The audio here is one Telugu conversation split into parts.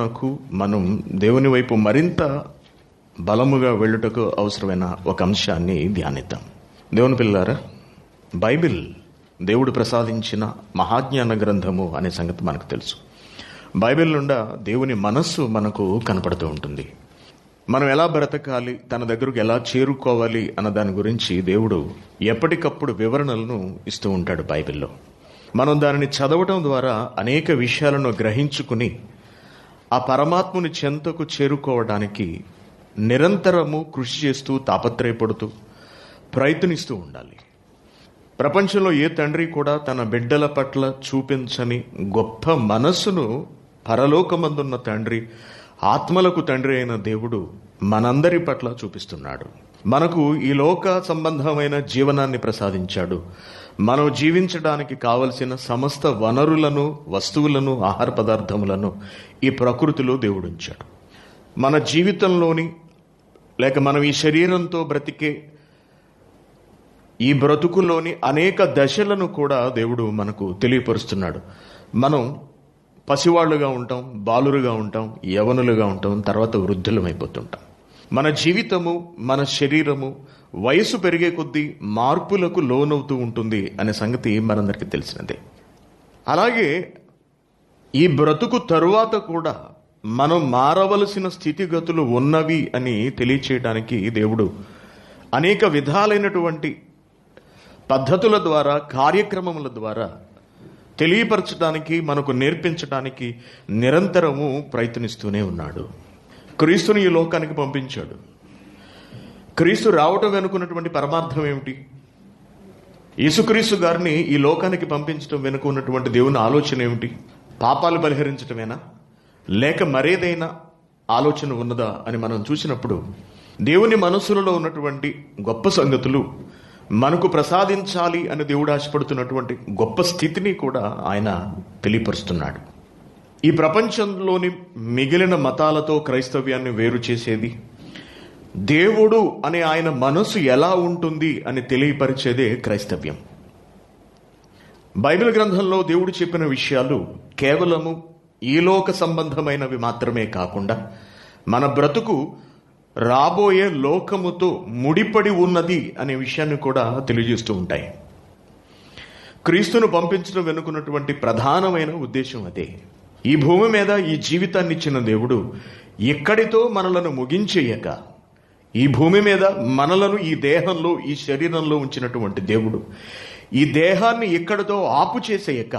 నాకు మనం దేవుని వైపు మరింత బలముగా వెళ్ళుటకు అవసరమైన ఒక అంశాన్ని ధ్యానిద్దాం. దేవుని పిల్లారా, బైబిల్ దేవుడు ప్రసాదించిన మహాజ్ఞాన గ్రంథము అనే సంగతి మనకు తెలుసు. బైబిల్ నుండి దేవుని మనస్సు మనకు కనపడుతూ ఉంటుంది. మనం ఎలా బ్రతకాలి, తన దగ్గరకు ఎలా చేరుకోవాలి అన్న దాని గురించి దేవుడు ఎప్పటికప్పుడు వివరణలను ఇస్తూ ఉంటాడు బైబిల్లో. మనం దానిని చదవటం ద్వారా అనేక విషయాలను గ్రహించుకుని ఆ పరమాత్ముని చెంతకు చేరుకోవడానికి నిరంతరము కృషి చేస్తూ తాపత్రయపడుతూ ప్రయత్నిస్తూ ఉండాలి. ప్రపంచంలో ఏ తండ్రి కూడా తన బిడ్డల పట్ల చూపించని గొప్ప మనస్సును పరలోకమందున్న తండ్రి, ఆత్మలకు తండ్రి అయిన దేవుడు మనందరి పట్ల చూపిస్తున్నాడు. మనకు ఈ లోక సంబంధమైన జీవనాన్ని ప్రసాదించాడు. మనం జీవించడానికి కావలసిన సమస్త వనరులను, వస్తువులను, ఆహార పదార్థములను ఈ ప్రకృతిలో దేవుడు ఉంచాడు. మన జీవితంలోని లేక మనం ఈ శరీరంతో బ్రతికే ఈ బ్రతుకులోని అనేక దశలను కూడా దేవుడు మనకు తెలియపరుస్తున్నాడు. మనం పసివాళ్లుగా ఉంటాం, బాలురుగా ఉంటాం, యవనులుగా ఉంటాం, తర్వాత వృద్ధులమైపోతుంటాం. మన జీవితము, మన శరీరము వయసు పెరిగే కొద్దీ మార్పులకు లోనవుతూ ఉంటుంది అనే సంగతి మనందరికీ తెలిసినదే. అలాగే ఈ బ్రతుకు తరువాత కూడా మనం మారవలసిన స్థితిగతులు ఉన్నవి అని తెలియచేయడానికి దేవుడు అనేక విధాలైనటువంటి పద్ధతుల ద్వారా, కార్యక్రమముల ద్వారా తెలియపరచడానికి, మనకు నేర్పించడానికి నిరంతరము ప్రయత్నిస్తూనే ఉన్నాడు. క్రీస్తుని ఈ లోకానికి పంపించాడు. క్రీస్తు రావటం వెనుకున్నటువంటి పరమార్థం ఏమిటి? యేసుక్రీస్తు గారిని ఈ లోకానికి పంపించడం వెనుక ఉన్నటువంటి దేవుని ఆలోచన ఏమిటి? పాపాలు పరిహరించటమేనా, లేక మరేదైనా ఆలోచన ఉన్నదా అని మనం చూసినప్పుడు దేవుని మనస్సులలో ఉన్నటువంటి గొప్ప సంగతులు మనకు ప్రసాదించాలి అని దేవుడు ఆశపడుతున్నటువంటి గొప్ప స్థితిని కూడా ఆయన తెలియపరుస్తున్నాడు. ఈ ప్రపంచంలోని మిగిలిన మతాలతో క్రైస్తవ్యాన్ని వేరు చేసేది దేవుడు అనే ఆయన మనసు ఎలా ఉంటుంది అని తెలియపరిచేదే క్రైస్తవ్యం. బైబిల్ గ్రంథంలో దేవుడు చెప్పిన విషయాలు కేవలము ఈలోక సంబంధమైనవి మాత్రమే కాకుండా మన బ్రతుకు రాబోయే లోకముతో ముడిపడి ఉన్నది అనే విషయాన్ని కూడా తెలియజేస్తూ ఉంటాయి. క్రీస్తును పంపించడం వెనుకున్నటువంటి ప్రధానమైన ఉద్దేశం అదే. ఈ భూమి మీద ఈ జీవితాన్ని ఇచ్చిన దేవుడు ఇక్కడితో మనలను ముగించేయక, ఈ భూమి మీద మనలను ఈ దేహంలో, ఈ శరీరంలో ఉంచినటువంటి దేవుడు ఈ దేహాన్ని ఇక్కడితో ఆపు చేసేయక,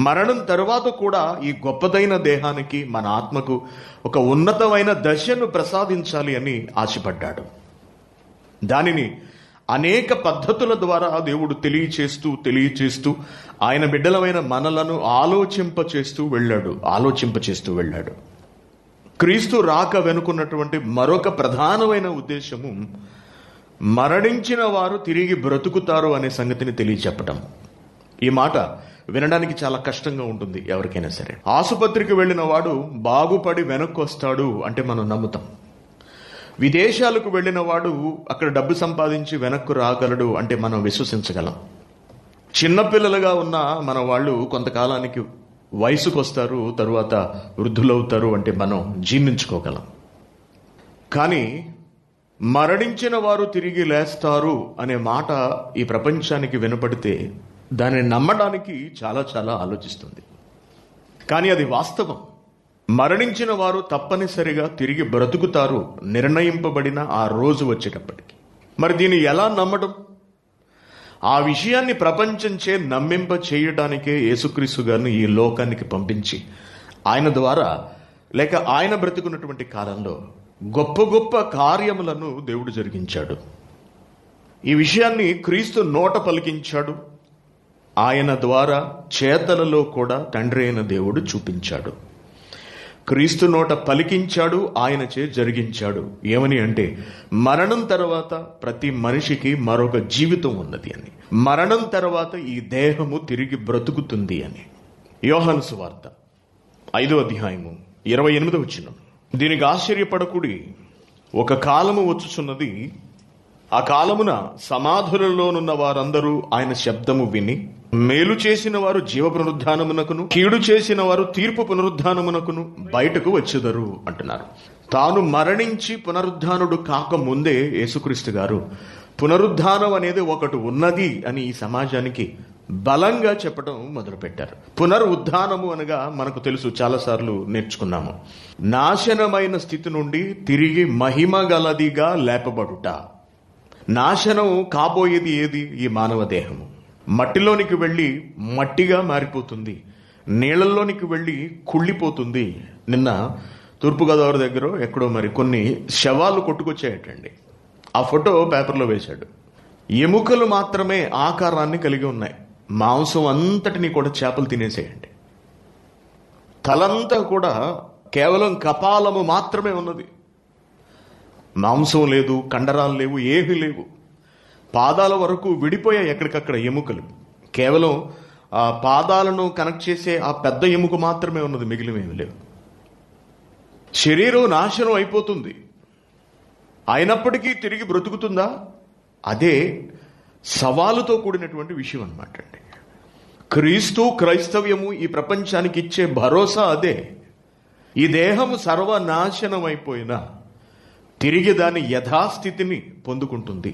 మరణం తర్వాత కూడా ఈ గొప్పదైన దేహానికి, మన ఆత్మకు ఒక ఉన్నతమైన దశను ప్రసాదించాలి అని ఆశపడ్డాడు. దానిని అనేక పద్ధతుల ద్వారా దేవుడు తెలియచేస్తూ ఆయన బిడ్డలమైన మనలను ఆలోచింపచేస్తూ వెళ్ళాడు. క్రీస్తు రాక వెనుకున్నటువంటి మరొక ప్రధానమైన ఉద్దేశము మరణించిన వారు తిరిగి బ్రతుకుతారు అనే సంగతిని తెలియచెప్పటం. ఈ మాట వినడానికి చాలా కష్టంగా ఉంటుంది ఎవరికైనా సరే. ఆసుపత్రికి వెళ్ళిన వాడు బాగుపడి వెనక్కి వస్తాడు అంటే మనం నమ్ముతాం. విదేశాలకు వెళ్ళిన వాడు అక్కడ డబ్బు సంపాదించి వెనక్కు రాగలడు అంటే మనం విశ్వసించగలం. చిన్నపిల్లలుగా ఉన్న మన వాళ్ళు కొంతకాలానికి వయసుకు వస్తారు, తరువాత వృద్ధులవుతారు అంటే మనం జీర్ణించుకోగలం. కానీ మరణించిన వారు తిరిగి లేస్తారు అనే మాట ఈ ప్రపంచానికి వినపడితే దానిని నమ్మడానికి చాలా చాలా ఆలోచిస్తుంది. కానీ అది వాస్తవం. మరణించిన వారు తప్పనిసరిగా తిరిగి బ్రతుకుతారు, నిర్ణయింపబడిన ఆ రోజు వచ్చేటప్పటికి. మరి దీన్ని ఎలా నమ్మడం? ఆ విషయాన్ని ప్రపంచంచే నమ్మింప చేయడానికే యేసుక్రీస్తు గారిని ఈ లోకానికి పంపించి ఆయన ద్వారా, లేక ఆయన బ్రతుకున్నటువంటి కాలంలో గొప్ప గొప్ప కార్యములను దేవుడు జరిగించాడు. ఈ విషయాన్ని క్రీస్తు నోట పలికించాడు. ఆయన ద్వారా చేతలలో కూడా తండ్రి అయిన దేవుడు చూపించాడు. క్రీస్తు నోట పలికించాడు, ఆయనచే జరిగించాడు. ఏమని అంటే, మరణం తర్వాత ప్రతి మనిషికి మరొక జీవితం ఉన్నది అని, మరణం తర్వాత ఈ దేహము తిరిగి బ్రతుకుతుంది అని. యోహాను సువార్త 5వ అధ్యాయము 28వ వచనం. దీనికి ఆశ్చర్యపడకుడి, ఒక కాలము వచ్చుచున్నది, ఆ కాలమున సమాధులలోనున్న వారందరూ ఆయన శబ్దము విని, మేలు చేసిన వారు జీవ పునరుద్ధానమునకును, కీడు చేసిన వారు తీర్పు పునరుద్ధానమునకును బయటకు వచ్చెదరు అంటున్నారు. తాను మరణించి పునరుద్ధానుడు కాకముందే యేసుక్రీస్తు గారు పునరుద్ధానం అనేది ఒకటి ఉన్నది అని ఈ సమాజానికి బలంగా చెప్పడం మొదలుపెట్టారు. పునరుద్ధానము అనగా మనకు తెలుసు, చాలాసార్లు నేర్చుకున్నాము. నాశనమైన స్థితి నుండి తిరిగి మహిమ గలదిగా లేపబడుట. నాశనం కాబోయేది ఏది? ఈ మానవ దేహము మట్టిలోనికి వెళ్ళి మట్టిగా మారిపోతుంది, నీళ్ళల్లోనికి వెళ్ళి కుళ్ళిపోతుంది. నిన్న తూర్పుగోదావరి దగ్గర ఎక్కడో మరి కొన్ని శవాలు కొట్టుకొచ్చాయటండి. ఆ ఫోటో పేపర్లో వేశాడు. ఎముకలు మాత్రమే ఆకారాన్ని కలిగి ఉన్నాయి, మాంసం అంతటిని కూడా చేపలు తినేసేయండి. తలంతా కూడా కేవలం కపాలము మాత్రమే ఉన్నది, మాంసం లేదు, కండరాలు లేవు, ఏమీ లేవు. పాదాల వరకు విడిపోయాయి ఎక్కడికక్కడ ఎముకలు. కేవలం ఆ పాదాలను కనెక్ట్ చేసే ఆ పెద్ద ఎముక మాత్రమే ఉన్నది, మిగిలినవి లేవు. శరీరం నాశనం అయిపోతుంది, అయినప్పటికీ తిరిగి బ్రతుకుతుందా? అదే సవాలుతో కూడినటువంటి విషయం అన్నమాట అండి. క్రీస్తు క్రైస్తవ్యము ఈ ప్రపంచానికి ఇచ్చే భరోసా అదే. ఈ దేహము సర్వనాశనం అయిపోయినా తిరిగి దాని యథాస్థితిని పొందుకుంటుంది.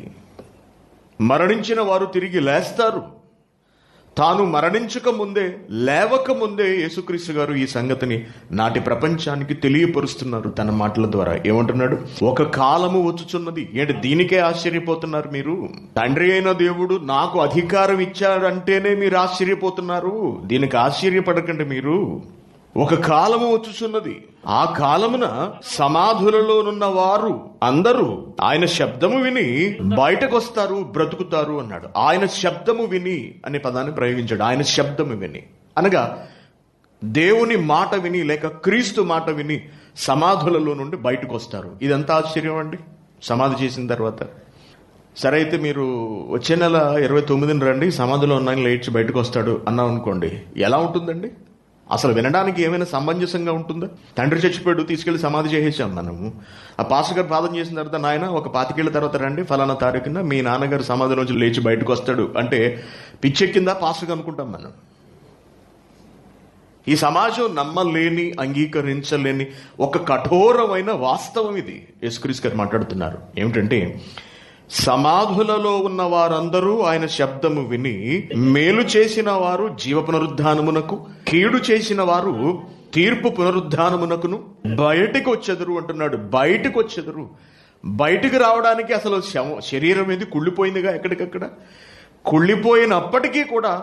మరణించిన వారు తిరిగి లేస్తారు. తాను మరణించక ముందే, లేవక ముందే యేసుక్రీస్తు గారు ఈ సంగతిని నాటి ప్రపంచానికి తెలియపరుస్తున్నారు తన మాటల ద్వారా. ఏమంటున్నాడు? ఒక కాలము వచ్చుచున్నది. ఏంటి దీనికే ఆశ్చర్యపోతున్నారు మీరు? తండ్రి అయిన దేవుడు నాకు అధికారం ఇచ్చాడంటేనే మీరు ఆశ్చర్యపోతున్నారు. దీనికి ఆశ్చర్యపడకండి మీరు. ఒక కాలము వచ్చుచున్నది, ఆ కాలమున సమాధులలోనున్న వారు అందరూ ఆయన శబ్దము విని బయటకు వస్తారు, బ్రతుకుతారు అన్నాడు. ఆయన శబ్దము విని అనే పదాన్ని ప్రయోగించాడు. ఆయన శబ్దము విని అనగా దేవుని మాట విని, లేక క్రీస్తు మాట విని సమాధులలో నుండి బయటకు వస్తారు. ఇదంతా ఆశ్చర్యం అండి. సమాధి చేసిన తర్వాత సరే అయితే మీరు వచ్చే నెల 29ని రండి, సమాధిలో ఉన్న లేచి బయటకు వస్తాడు అన్నాం అనుకోండి, ఎలా ఉంటుందండి? అసలు వినడానికి ఏమైనా సమంజసంగా ఉంటుందా? తండ్రి చచ్చిపోయాడు, తీసుకెళ్లి సమాధి చేసేసాం మనము. ఆ పాస్టర్ గారు ప్రార్థన చేసిన తర్వాత, నాయన ఒక 25 ఏళ్ల తర్వాత రండి, ఫలానా తారీఖున మీ నాన్నగారు సమాధిలోంచి లేచి బయటకు వస్తాడు అంటే పిచ్చెక్కిందా పాస్టర్ అనుకుంటాం మనం. ఈ సమాజం నమ్మలేని, అంగీకరించలేని ఒక కఠోరమైన వాస్తవం ఇది. యేసుక్రీస్తు గారు మాట్లాడుతున్నారు. ఏమిటంటే, సమాధులలో ఉన్న వారందరూ ఆయన శబ్దము విని, మేలు చేసిన వారు జీవ పునరుద్ధానమునకు, కీడు చేసిన వారు తీర్పు పునరుద్ధానమునకును బయటికి వచ్చెదరు అంటున్నాడు. బయటకు వచ్చెదరు. బయటికి రావడానికి అసలు శరీరం ఏది కుళ్ళిపోయిందిగా ఎక్కడికక్కడ. కుళ్ళిపోయినప్పటికీ కూడా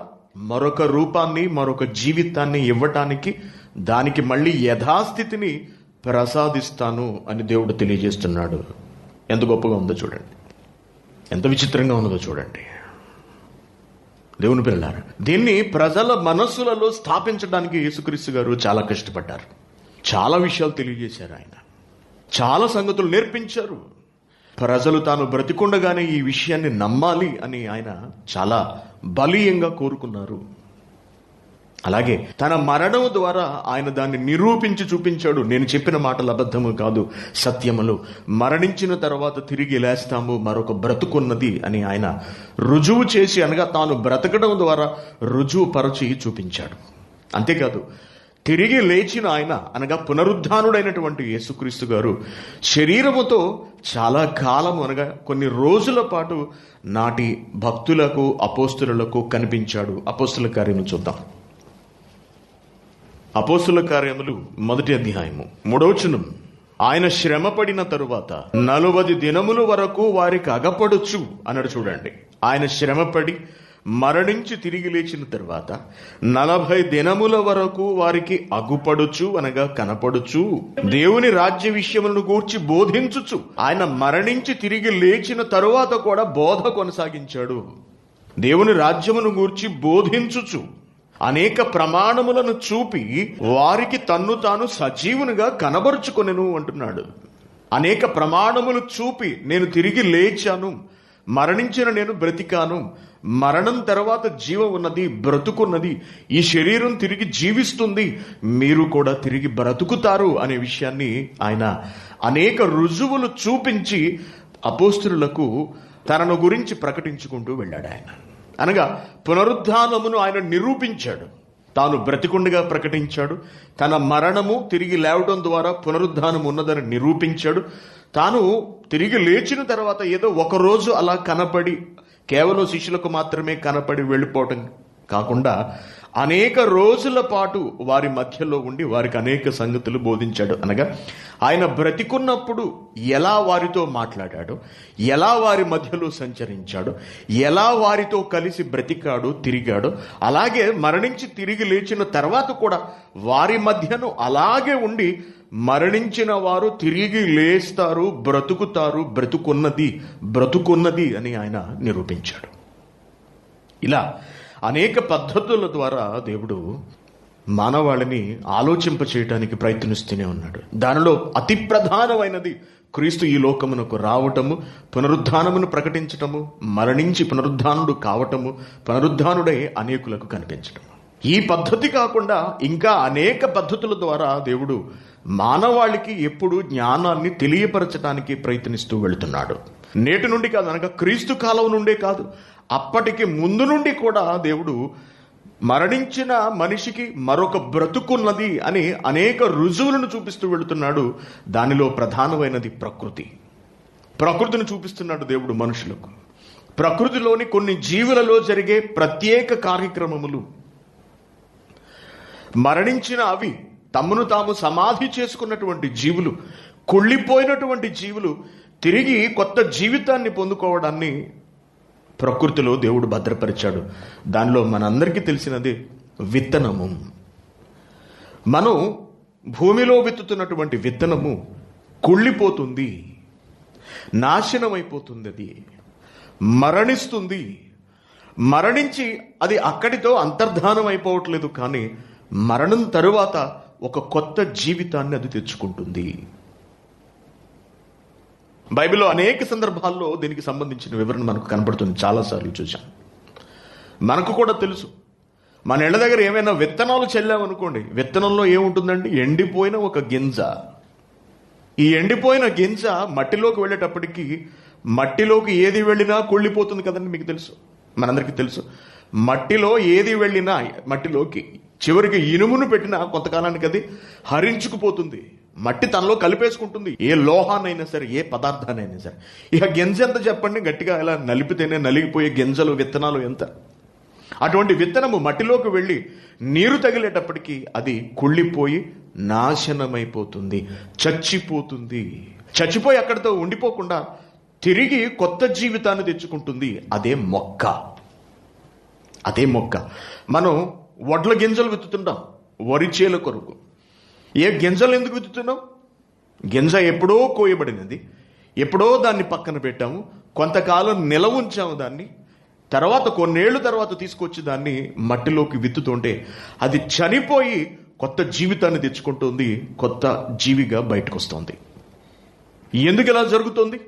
మరొక రూపాన్ని, మరొక జీవితాన్ని ఇవ్వటానికి, దానికి మళ్ళీ యథాస్థితిని ప్రసాదిస్తాను అని దేవుడు తెలియజేస్తున్నాడు. ఎంత గొప్పగా ఉందో చూడండి, ఎంత విచిత్రంగా ఉన్నదో చూడండి. దేవుని పిల్లలారా, దీన్ని ప్రజల మనస్సులలో స్థాపించడానికి యేసుక్రీస్తు గారు చాలా కష్టపడ్డారు. చాలా విషయాలు తెలియజేశారు. ఆయన చాలా సంగతులు నేర్పించారు. ప్రజలు తాను బ్రతికుండగానే ఈ విషయాన్ని నమ్మాలి అని ఆయన చాలా బలీయంగా కోరుకున్నారు. అలాగే తన మరణం ద్వారా ఆయన దాన్ని నిరూపించి చూపించాడు. నేను చెప్పిన మాటలు అబద్ధము కాదు, సత్యములు. మరణించిన తర్వాత తిరిగి లేస్తాము, మరొక బ్రతుకున్నది అని ఆయన రుజువు చేసి, అనగా తాను బ్రతకడం ద్వారా రుజువు పరచి చూపించాడు. అంతేకాదు, తిరిగి లేచిన ఆయన అనగా పునరుద్ధానుడైనటువంటి యేసుక్రీస్తు గారు శరీరముతో చాలా కాలం అనగా కొన్ని రోజుల పాటు నాటి భక్తులకు, అపోస్తులకు కనిపించాడు. అపోస్తుల కార్యములు చూద్దాం. అపోస్తుల కార్యములు 1వ అధ్యాయము 3వ వచనం. ఆయన శ్రమపడిన తరువాత 40 దినముల వరకు వారికి అగపడుచు అన్నాడు. చూడండి, ఆయన శ్రమపడి మరణించి తిరిగి లేచిన తర్వాత 40 దినముల వరకు వారికి అగుపడుచు అనగా కనపడుచు, దేవుని రాజ్య విషయములను గూర్చి బోధించుచు. ఆయన మరణించి తిరిగి లేచిన తరువాత కూడా బోధ కొనసాగించాడు. దేవుని రాజ్యమును గూర్చి బోధించుచు అనేక ప్రమాణములను చూపి వారికి తన్ను తాను సజీవునిగా కనబరుచుకొనెను అంటున్నాడు. అనేక ప్రమాణములు చూపి నేను తిరిగి లేచాను, మరణించిన నేను బ్రతికాను, మరణం తర్వాత జీవం ఉన్నది, బ్రతుకున్నది, ఈ శరీరం తిరిగి జీవిస్తుంది, మీరు కూడా తిరిగి బ్రతుకుతారు అనే విషయాన్ని ఆయన అనేక రుజువులు చూపించి అపోస్తలులకు తనను గురించి ప్రకటించుకుంటూ వెళ్ళాడు ఆయన. అనగా పునరుద్ధానమును ఆయన నిరూపించాడు. తాను బ్రతికుండగా ప్రకటించాడు. తన మరణము తిరిగి లేవడం ద్వారా పునరుద్ధానం ఉన్నదని నిరూపించాడు. తాను తిరిగి లేచిన తర్వాత ఏదో ఒకరోజు అలా కనపడి, కేవలం శిష్యులకు మాత్రమే కనపడి వెళ్ళిపోవటం కాకుండా అనేక రోజుల పాటు వారి మధ్యలో ఉండి వారికి అనేక సంగతులు బోధించాడు. అనగా ఆయన బ్రతికున్నప్పుడు ఎలా వారితో మాట్లాడాడు, ఎలా వారి మధ్యలో సంచరించాడు, ఎలా వారితో కలిసి బ్రతికాడు, తిరిగాడు, అలాగే మరణించి తిరిగి లేచిన తర్వాత కూడా వారి మధ్యను అలాగే ఉండి మరణించిన వారు తిరిగి లేస్తారు, బ్రతుకుతారు, బ్రతుకున్నది అని ఆయన నిరూపించాడు. ఇలా అనేక పద్ధతుల ద్వారా దేవుడు మానవాళిని ఆలోచింప చేయడానికి ప్రయత్నిస్తూనే ఉన్నాడు. దానిలో అతి ప్రధానమైనది క్రీస్తు ఈ లోకమునకు రావటము, పునరుద్ధానమును ప్రకటించటము, మరణించి పునరుద్ధానుడు కావటము, పునరుద్ధానుడై అనేకులకు కనిపించటము. ఈ పద్ధతి కాకుండా ఇంకా అనేక పద్ధతుల ద్వారా దేవుడు మానవాళికి ఎప్పుడు జ్ఞానాన్ని తెలియపరచడానికి ప్రయత్నిస్తూ వెళుతున్నాడు. నేటి నుండి కాదు, అనగా క్రీస్తు కాలం నుండే కాదు, అప్పటికి ముందు నుండి కూడా దేవుడు మరణించిన మనిషికి మరొక బ్రతుకున్నది అని అనేక రుజువులను చూపిస్తూ వెళుతున్నాడు. దానిలో ప్రధానమైనది ప్రకృతిని చూపిస్తున్నాడు దేవుడు మనుషులకు. ప్రకృతిలోని కొన్ని జీవులలో జరిగే ప్రత్యేక కార్యక్రమములు, మరణించిన అవి తమను తాము సమాధి చేసుకున్నటువంటి జీవులు, కుళ్ళిపోయినటువంటి జీవులు తిరిగి కొత్త జీవితాన్ని పొందుకోవడాన్ని ప్రకృతిలో దేవుడు భద్రపరిచాడు. దానిలో మనందరికీ తెలిసినది విత్తనము. మనం భూమిలో విత్తుతున్నటువంటి విత్తనము కుళ్ళిపోతుంది, నాశనమైపోతుంది, అది మరణిస్తుంది. మరణించి అది అక్కడితో అంతర్ధానం అయిపోవట్లేదు, కానీ మరణం తరువాత ఒక కొత్త జీవితాన్ని అది తెచ్చుకుంటుంది. బైబిల్లో అనేక సందర్భాల్లో దీనికి సంబంధించిన వివరణ మనకు కనబడుతుంది. చాలాసార్లు చూసాం. మనకు కూడా తెలుసు, మన ఇళ్ళ దగ్గర ఏమైనా విత్తనాలు చల్లామనుకోండి, విత్తనంలో ఏముంటుందండి? ఎండిపోయిన ఒక గింజ. ఈ ఎండిపోయిన గింజ మట్టిలోకి వెళ్ళేటప్పటికి మట్టిలోకి ఏది వెళ్ళినా కుళ్ళిపోతుంది కదండి, మీకు తెలుసు, మనందరికీ తెలుసు. మట్టిలో ఏది వెళ్ళినా మట్టిలోకి చివరికి ఇనుమును పెట్టినా కొంతకాలానికి అది హరించుకుపోతుంది. మట్టి తనలో కలిపేసుకుంటుంది, ఏ లోహానైనా సరే, ఏ పదార్థానైనా సరే. ఇక గింజ ఎంత చెప్పండి, గట్టిగా ఇలా నలిపితేనే నలిగిపోయే గింజలు, విత్తనాలు ఎంత. అటువంటి విత్తనము మట్టిలోకి వెళ్ళి నీరు తగిలేటప్పటికీ అది కుళ్ళిపోయి నాశనమైపోతుంది, చచ్చిపోతుంది. చచ్చిపోయి అక్కడితో ఉండిపోకుండా తిరిగి కొత్త జీవితాన్ని తెచ్చుకుంటుంది. అదే మొక్క. మనం వడ్ల గింజలు విత్తుతుంటాం వరి చేల కొరకు. ఏ గింజలు ఎందుకు విత్తుతున్నాం? గింజ ఎప్పుడో కోయబడినది, ఎప్పుడో దాన్ని పక్కన పెట్టాము, కొంతకాలం నిలవ ఉంచాము దాన్ని, తర్వాత కొన్నేళ్ల తర్వాత తీసుకొచ్చి దాన్ని మట్టిలోకి విత్తుతుంటే అది చనిపోయి కొత్త జీవితాన్ని తెచ్చుకుంటుంది, కొత్త జీవిగా బయటకు వస్తుంది. ఎందుకు ఇలా జరుగుతుంది?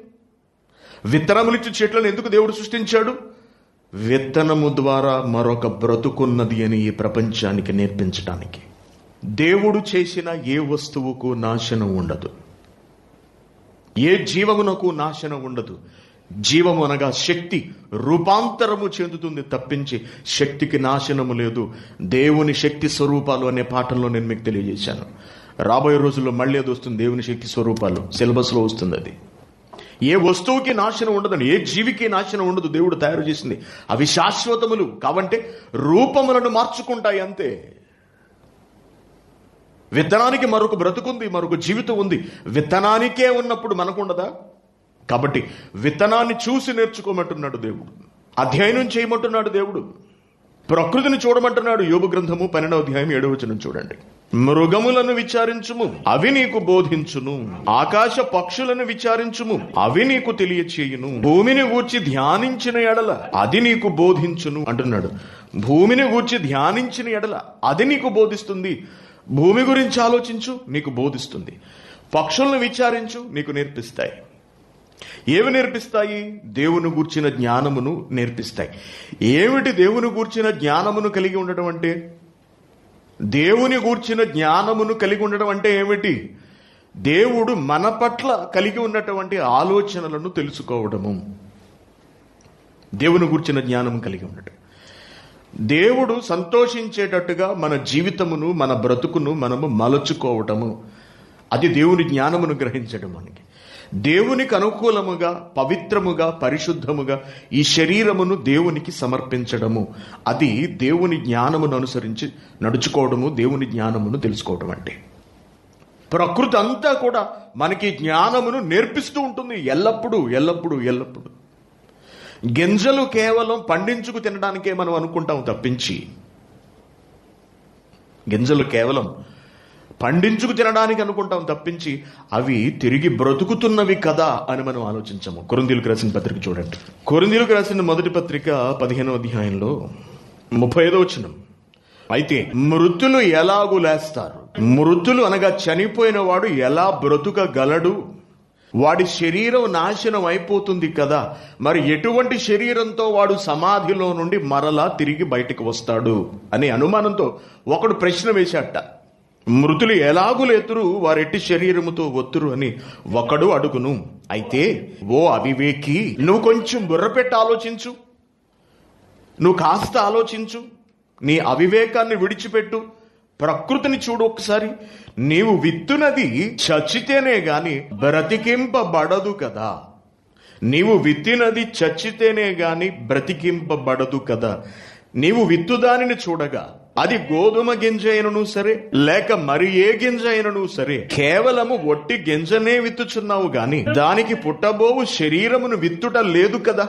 విత్తనములిచ్చి చెట్లను ఎందుకు దేవుడు సృష్టించాడు? విత్తనము ద్వారా మరొక బ్రతుకున్నది అని ఈ ప్రపంచానికి నేర్పించడానికి. దేవుడు చేసిన ఏ వస్తువుకు నాశనం ఉండదు, ఏ జీవమునకు నాశనం ఉండదు. జీవము అనగా శక్తి రూపాంతరము చెందుతుంది తప్పించి శక్తికి నాశనము లేదు. దేవుని శక్తి స్వరూపాలు అనే పాఠంలో నేను మీకు తెలియజేశాను. రాబోయే రోజుల్లో మళ్ళీ అది వస్తుంది, దేవుని శక్తి స్వరూపాలు సిలబస్లో వస్తుంది. అది ఏ వస్తువుకి నాశనం ఉండదని, ఏ జీవికి నాశనం ఉండదు. దేవుడు తయారు చేసింది అవి శాశ్వతములు కావంటే రూపములను మార్చుకుంటాయి అంతే. విత్తనానికి మరొక బ్రతుకుంది, మరొక జీవితం ఉంది. విత్తనానికే ఉన్నప్పుడు మనకుండదా? కాబట్టి విత్తనాన్ని చూసి నేర్చుకోమంటున్నాడు దేవుడు, అధ్యయనం చేయమంటున్నాడు దేవుడు. ప్రకృతిని చూడమంటున్నాడు. యోబు గ్రంథము 12వ అధ్యాయం 7వ వచనం చూడండి. మృగములను విచారించుము, అవి నీకు బోధించును. ఆకాశ పక్షులను విచారించుము, అవి నీకు తెలియచేయును. భూమిని గూర్చి ధ్యానించిన ఎడల అది నీకు బోధించును అంటున్నాడు. భూమిని గూర్చి ధ్యానించిన ఎడల అది నీకు బోధిస్తుంది. భూమి గురించి ఆలోచించు, నీకు బోధిస్తుంది. పక్షులను విచారించు, నీకు నేర్పిస్తాయి. ఏవి నేర్పిస్తాయి? దేవుని గూర్చిన జ్ఞానమును నేర్పిస్తాయి. ఏమిటి దేవుని గూర్చిన జ్ఞానమును కలిగి ఉండడం అంటే? దేవుని గూర్చిన జ్ఞానమును కలిగి ఉండడం అంటే ఏమిటి? దేవుడు మన పట్ల కలిగి ఉన్నటువంటి ఆలోచనలను తెలుసుకోవడము. దేవుని గూర్చిన జ్ఞానం కలిగి ఉండటం. దేవుడు సంతోషించేటట్టుగా మన జీవితమును, మన బ్రతుకును మనము మలచుకోవటము, అది దేవుని జ్ఞానమును గ్రహించడం. మనకి దేవునికి అనుకూలముగా, పవిత్రముగా, పరిశుద్ధముగా ఈ శరీరమును దేవునికి సమర్పించడము, అది దేవుని జ్ఞానమును అనుసరించి నడుచుకోవడము, దేవుని జ్ఞానమును తెలుసుకోవడం. అంటే ప్రకృతి అంతా కూడా మనకి జ్ఞానమును నేర్పిస్తూ ఉంటుంది ఎల్లప్పుడూ ఎల్లప్పుడూ ఎల్లప్పుడూ. గింజలు కేవలం పండించుకు తినడానికే మనం అనుకుంటాం తప్పించి, గింజలు కేవలం పండించుకు తినడానికి అనుకుంటాం తప్పించి అవి తిరిగి బ్రతుకుతున్నవి కదా అని మనం ఆలోచించము. కొరింథీయులకు రాసిన పత్రిక చూడండి. కొరింథీయులకు రాసిన మొదటి పత్రిక 15వ అధ్యాయంలో 35వ వచనం. అయితే మృతులు ఎలాగు లేస్తారు? మృతులు అనగా చనిపోయిన వాడు ఎలా బ్రతుకగలడు? వాడి శరీరం నాశనం అయిపోతుంది కదా, మరి ఎటువంటి శరీరంతో వాడు సమాధిలో నుండి మరలా తిరిగి బయటకు వస్తాడు అనే అనుమానంతో ఒకడు ప్రశ్న వేశాట. మృతులు ఎలాగు లేతురు, వారెట్టి శరీరముతో ఒత్తురు అని ఒకడు అడుగును. అయితే ఓ అవివేకి, నువ్వు కొంచెం బుర్రపెట్టి ఆలోచించు, నువ్వు కాస్త ఆలోచించు, నీ అవివేకాన్ని విడిచిపెట్టు, ప్రకృతిని చూడు ఒకసారి. నీవు విత్తునది చచ్చితేనే గాని బ్రతికింపబడదు కదా. నీవు విత్తినది చచ్చితేనే గాని బ్రతికింపబడదు కదా. నీవు విత్తుదానిని చూడగా అది గోధుమ గింజ అయినను సరే, లేక మరి ఏ గింజ అయినను సరే, కేవలము ఒట్టి గింజనే విత్తుచున్నావు గాని దానికి పుట్టబోవు శరీరమును విత్తుట లేదు కదా.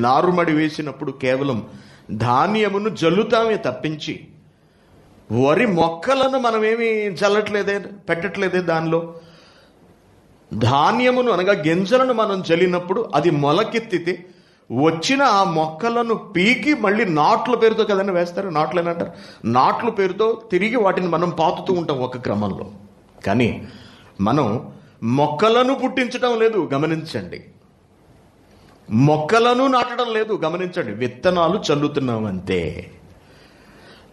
నారుమడి వేసినప్పుడు కేవలం ధాన్యమును జల్లుతామే తప్పించి వరి మొక్కలను మనమేమి జల్లట్లేదే, పెట్టట్లేదే. దానిలో ధాన్యమును అనగా గింజలను మనం జల్లినప్పుడు అది మొలకెత్తితే వచ్చిన ఆ మొక్కలను పీకి మళ్ళీ నాట్ల పేరుతో కదండి వేస్తారు. నాట్లేనంటారు. నాట్ల పేరుతో తిరిగి వాటిని మనం పాతుతూ ఉంటాం ఒక క్రమంలో. కానీ మనం మొక్కలను పుట్టించడం లేదు, గమనించండి. మొక్కలను నాటడం లేదు, గమనించండి. విత్తనాలు చల్లుతున్నాం అంతే.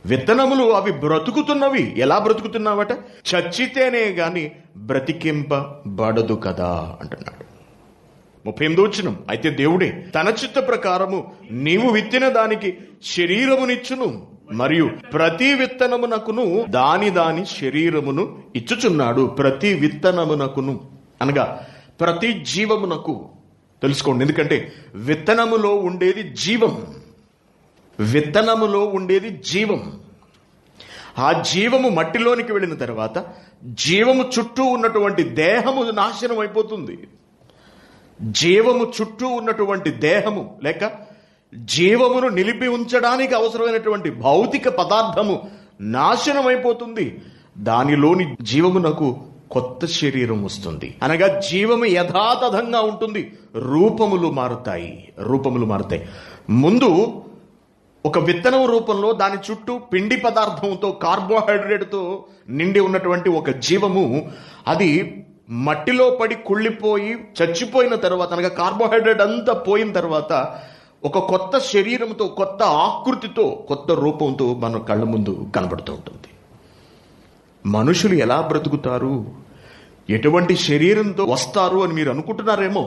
విత్తనములు అవి బ్రతుకుతున్నవి. ఎలా బ్రతుకుతున్నావట? చచ్చితేనే గాని బ్రతికింపబడదు కదా అంటున్నాడు. 38వ వచనం. అయితే దేవుడే తన చిత్త ప్రకారము నీవు విత్తిన దానికి శరీరమునిచ్చును, మరియు ప్రతి విత్తనమునకును దాని శరీరమును ఇచ్చుచున్నాడు. ప్రతి విత్తనమునకును అనగా ప్రతి జీవమునకు. తెలుసుకోండి, ఎందుకంటే విత్తనములో ఉండేది జీవం. విత్తనములో ఉండేది జీవం. ఆ జీవము మట్టిలోనికి వెళ్ళిన తర్వాత జీవము చుట్టూ ఉన్నటువంటి దేహము నాశనం అయిపోతుంది. జీవము చుట్టూ ఉన్నటువంటి దేహము లేక జీవమును నిలిపి ఉంచడానికి అవసరమైనటువంటి భౌతిక పదార్థము నాశనం అయిపోతుంది. దానిలోని జీవమునకు కొత్త శరీరం వస్తుంది. అనగా జీవము యథాతథంగా ఉంటుంది. రూపములు మారుతాయి. ముందు ఒక విత్తనం రూపంలో దాని చుట్టూ పిండి పదార్థంతో, కార్బోహైడ్రేట్తో నిండి ఉన్నటువంటి ఒక జీవము, అది మట్టిలో పడి కుళ్ళిపోయి చచ్చిపోయిన తర్వాత, అనగా కార్బోహైడ్రేట్ అంతా పోయిన తర్వాత ఒక కొత్త శరీరంతో, కొత్త ఆకృతితో, కొత్త రూపంతో మన కళ్ళ ముందు కనబడుతూ ఉంటుంది. మనుషులు ఎలా బ్రతుకుతారు, ఎటువంటి శరీరంతో వస్తారు అని మీరు అనుకుంటున్నారేమో.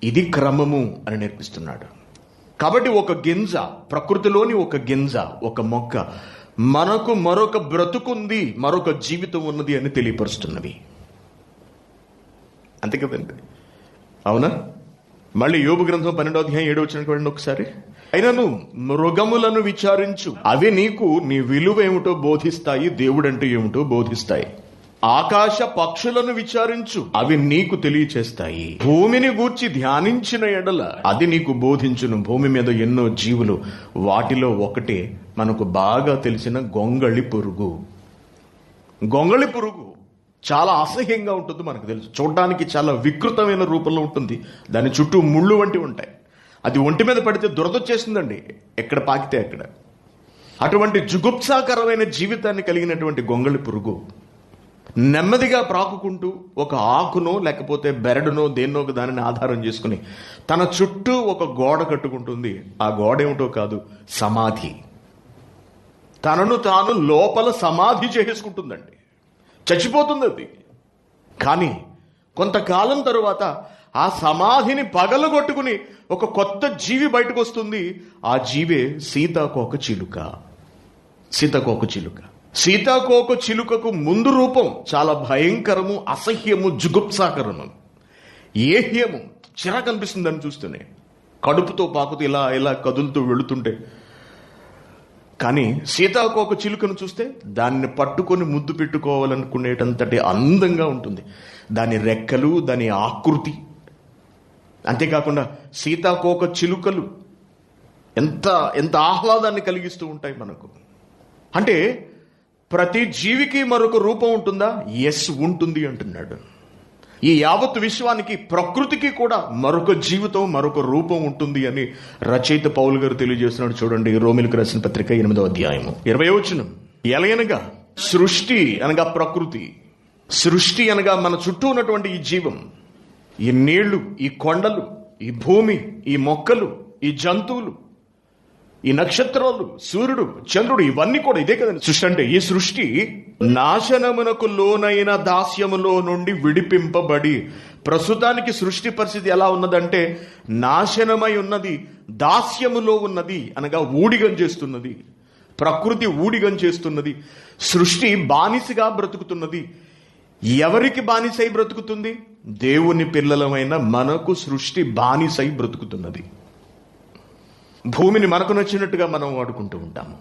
ఇది క్రమము అని నేర్పిస్తున్నాడు. కాబట్టి ఒక గింజ, ప్రకృతిలోని ఒక గింజ, ఒక మొక్క మనకు మరొక బ్రతుకుంది, మరొక జీవితం ఉన్నది అని తెలియపరుస్తున్నవి. అంతే కదండి, అవునా? మళ్ళీ యోబు గ్రంథం 12వ అధ్యాయం 7వ వచనం ఒకసారి. అయినను మృగములను విచారించు, అవి నీకు నీ విలువ ఏమిటో బోధిస్తాయి, దేవుడంటే ఏమిటో బోధిస్తాయి. ఆకాశ పక్షులను విచారించు, అవి నీకు తెలియచేస్తాయి. భూమిని గూర్చి ధ్యానించిన ఎడల అది నీకు బోధించును. భూమి మీద ఎన్నో జీవులు, వాటిలో ఒకటే మనకు బాగా తెలిసిన గొంగళి పురుగు. గొంగళి పురుగు చాలా అసహ్యంగా ఉంటుంది, మనకు తెలుసు. చూడడానికి చాలా వికృతమైన రూపంలో ఉంటుంది. దాని చుట్టూ ముళ్ళు వంటి ఉంటాయి. అది ఒంటి మీద పడితే దురదొచ్చేస్తుందండి, ఎక్కడ పాకితే అక్కడ. అటువంటి జుగుప్సాకరమైన జీవితాన్ని కలిగినటువంటి గొంగళి పురుగు నెమ్మదిగా ప్రాకుకుంటూ ఒక ఆకునో లేకపోతే బెరడునో దేన్నో దానిని ఆధారం చేసుకుని తన చుట్టూ ఒక గోడ కట్టుకుంటుంది. ఆ గోడ ఏమిటో కాదు, సమాధి. తనను తాను లోపల సమాధి చేసుకుంటుందండి. చచ్చిపోతుంది అది. కానీ కొంతకాలం తరువాత ఆ సమాధిని పగలగొట్టుకుని ఒక కొత్త జీవి బయటకు వస్తుంది. ఆ జీవే సీతాకోక చిలుక. సీతాకోక చిలుకకు ముందు రూపం చాలా భయంకరము, అసహ్యము, జుగుప్సాకరము, ఏహ్యము, చిరాకు అనిపిస్తుంది అని చూస్తూనే. కడుపుతో పాకుతూ ఇలా ఇలా కదులుతూ వెళుతుంటే. కానీ సీతాకోక చిలుకను చూస్తే దాన్ని పట్టుకొని ముద్దు పెట్టుకోవాలనుకునేటంతటి అందంగా ఉంటుంది. దాని రెక్కలు, దాని ఆకృతి. అంతేకాకుండా సీతాకోక చిలుకలు ఎంత ఎంత ఆహ్లాదాన్ని కలిగిస్తూ ఉంటాయి మనకు. అంటే ప్రతి జీవికి మరొక రూపం ఉంటుందా? ఎస్, ఉంటుంది అంటున్నాడు. ఈ యావత్ విశ్వానికి, ప్రకృతికి కూడా మరొక జీవితం, మరొక రూపం ఉంటుంది అని రచయిత పౌలు గారు తెలియజేస్తున్నాడు. చూడండి, రోమిలకు రాసిన పత్రిక 8వ అధ్యాయము 20వ వచనం. ఎలయనగా సృష్టి అనగా ప్రకృతి, సృష్టి అనగా మన చుట్టూ ఉన్నటువంటి ఈ జీవం, ఈ నీళ్లు, ఈ కొండలు, ఈ భూమి, ఈ మొక్కలు, ఈ జంతువులు, ఈ నక్షత్రాలు, సూర్యుడు, చంద్రుడు, ఇవన్నీ కూడా ఇదే కదండి సృష్టి అంటే. ఈ సృష్టి నాశనమునకు లోనైన దాస్యములో నుండి విడిపింపబడి, ప్రస్తుతానికి సృష్టి పరిస్థితి ఎలా ఉన్నదంటే నాశనమై ఉన్నది, దాస్యములో ఉన్నది, అనగా ఊడిగం చేస్తున్నది. ప్రకృతి ఊడిగం చేస్తున్నది. సృష్టి బానిసగా బ్రతుకుతున్నది. ఎవరికి బానిసై బ్రతుకుతుంది? దేవుని పిల్లలమైన మనకు సృష్టి బానిసై బ్రతుకుతున్నది. భూమిని మనకు నచ్చినట్టుగా మనం వాడుకుంటూ ఉంటాము.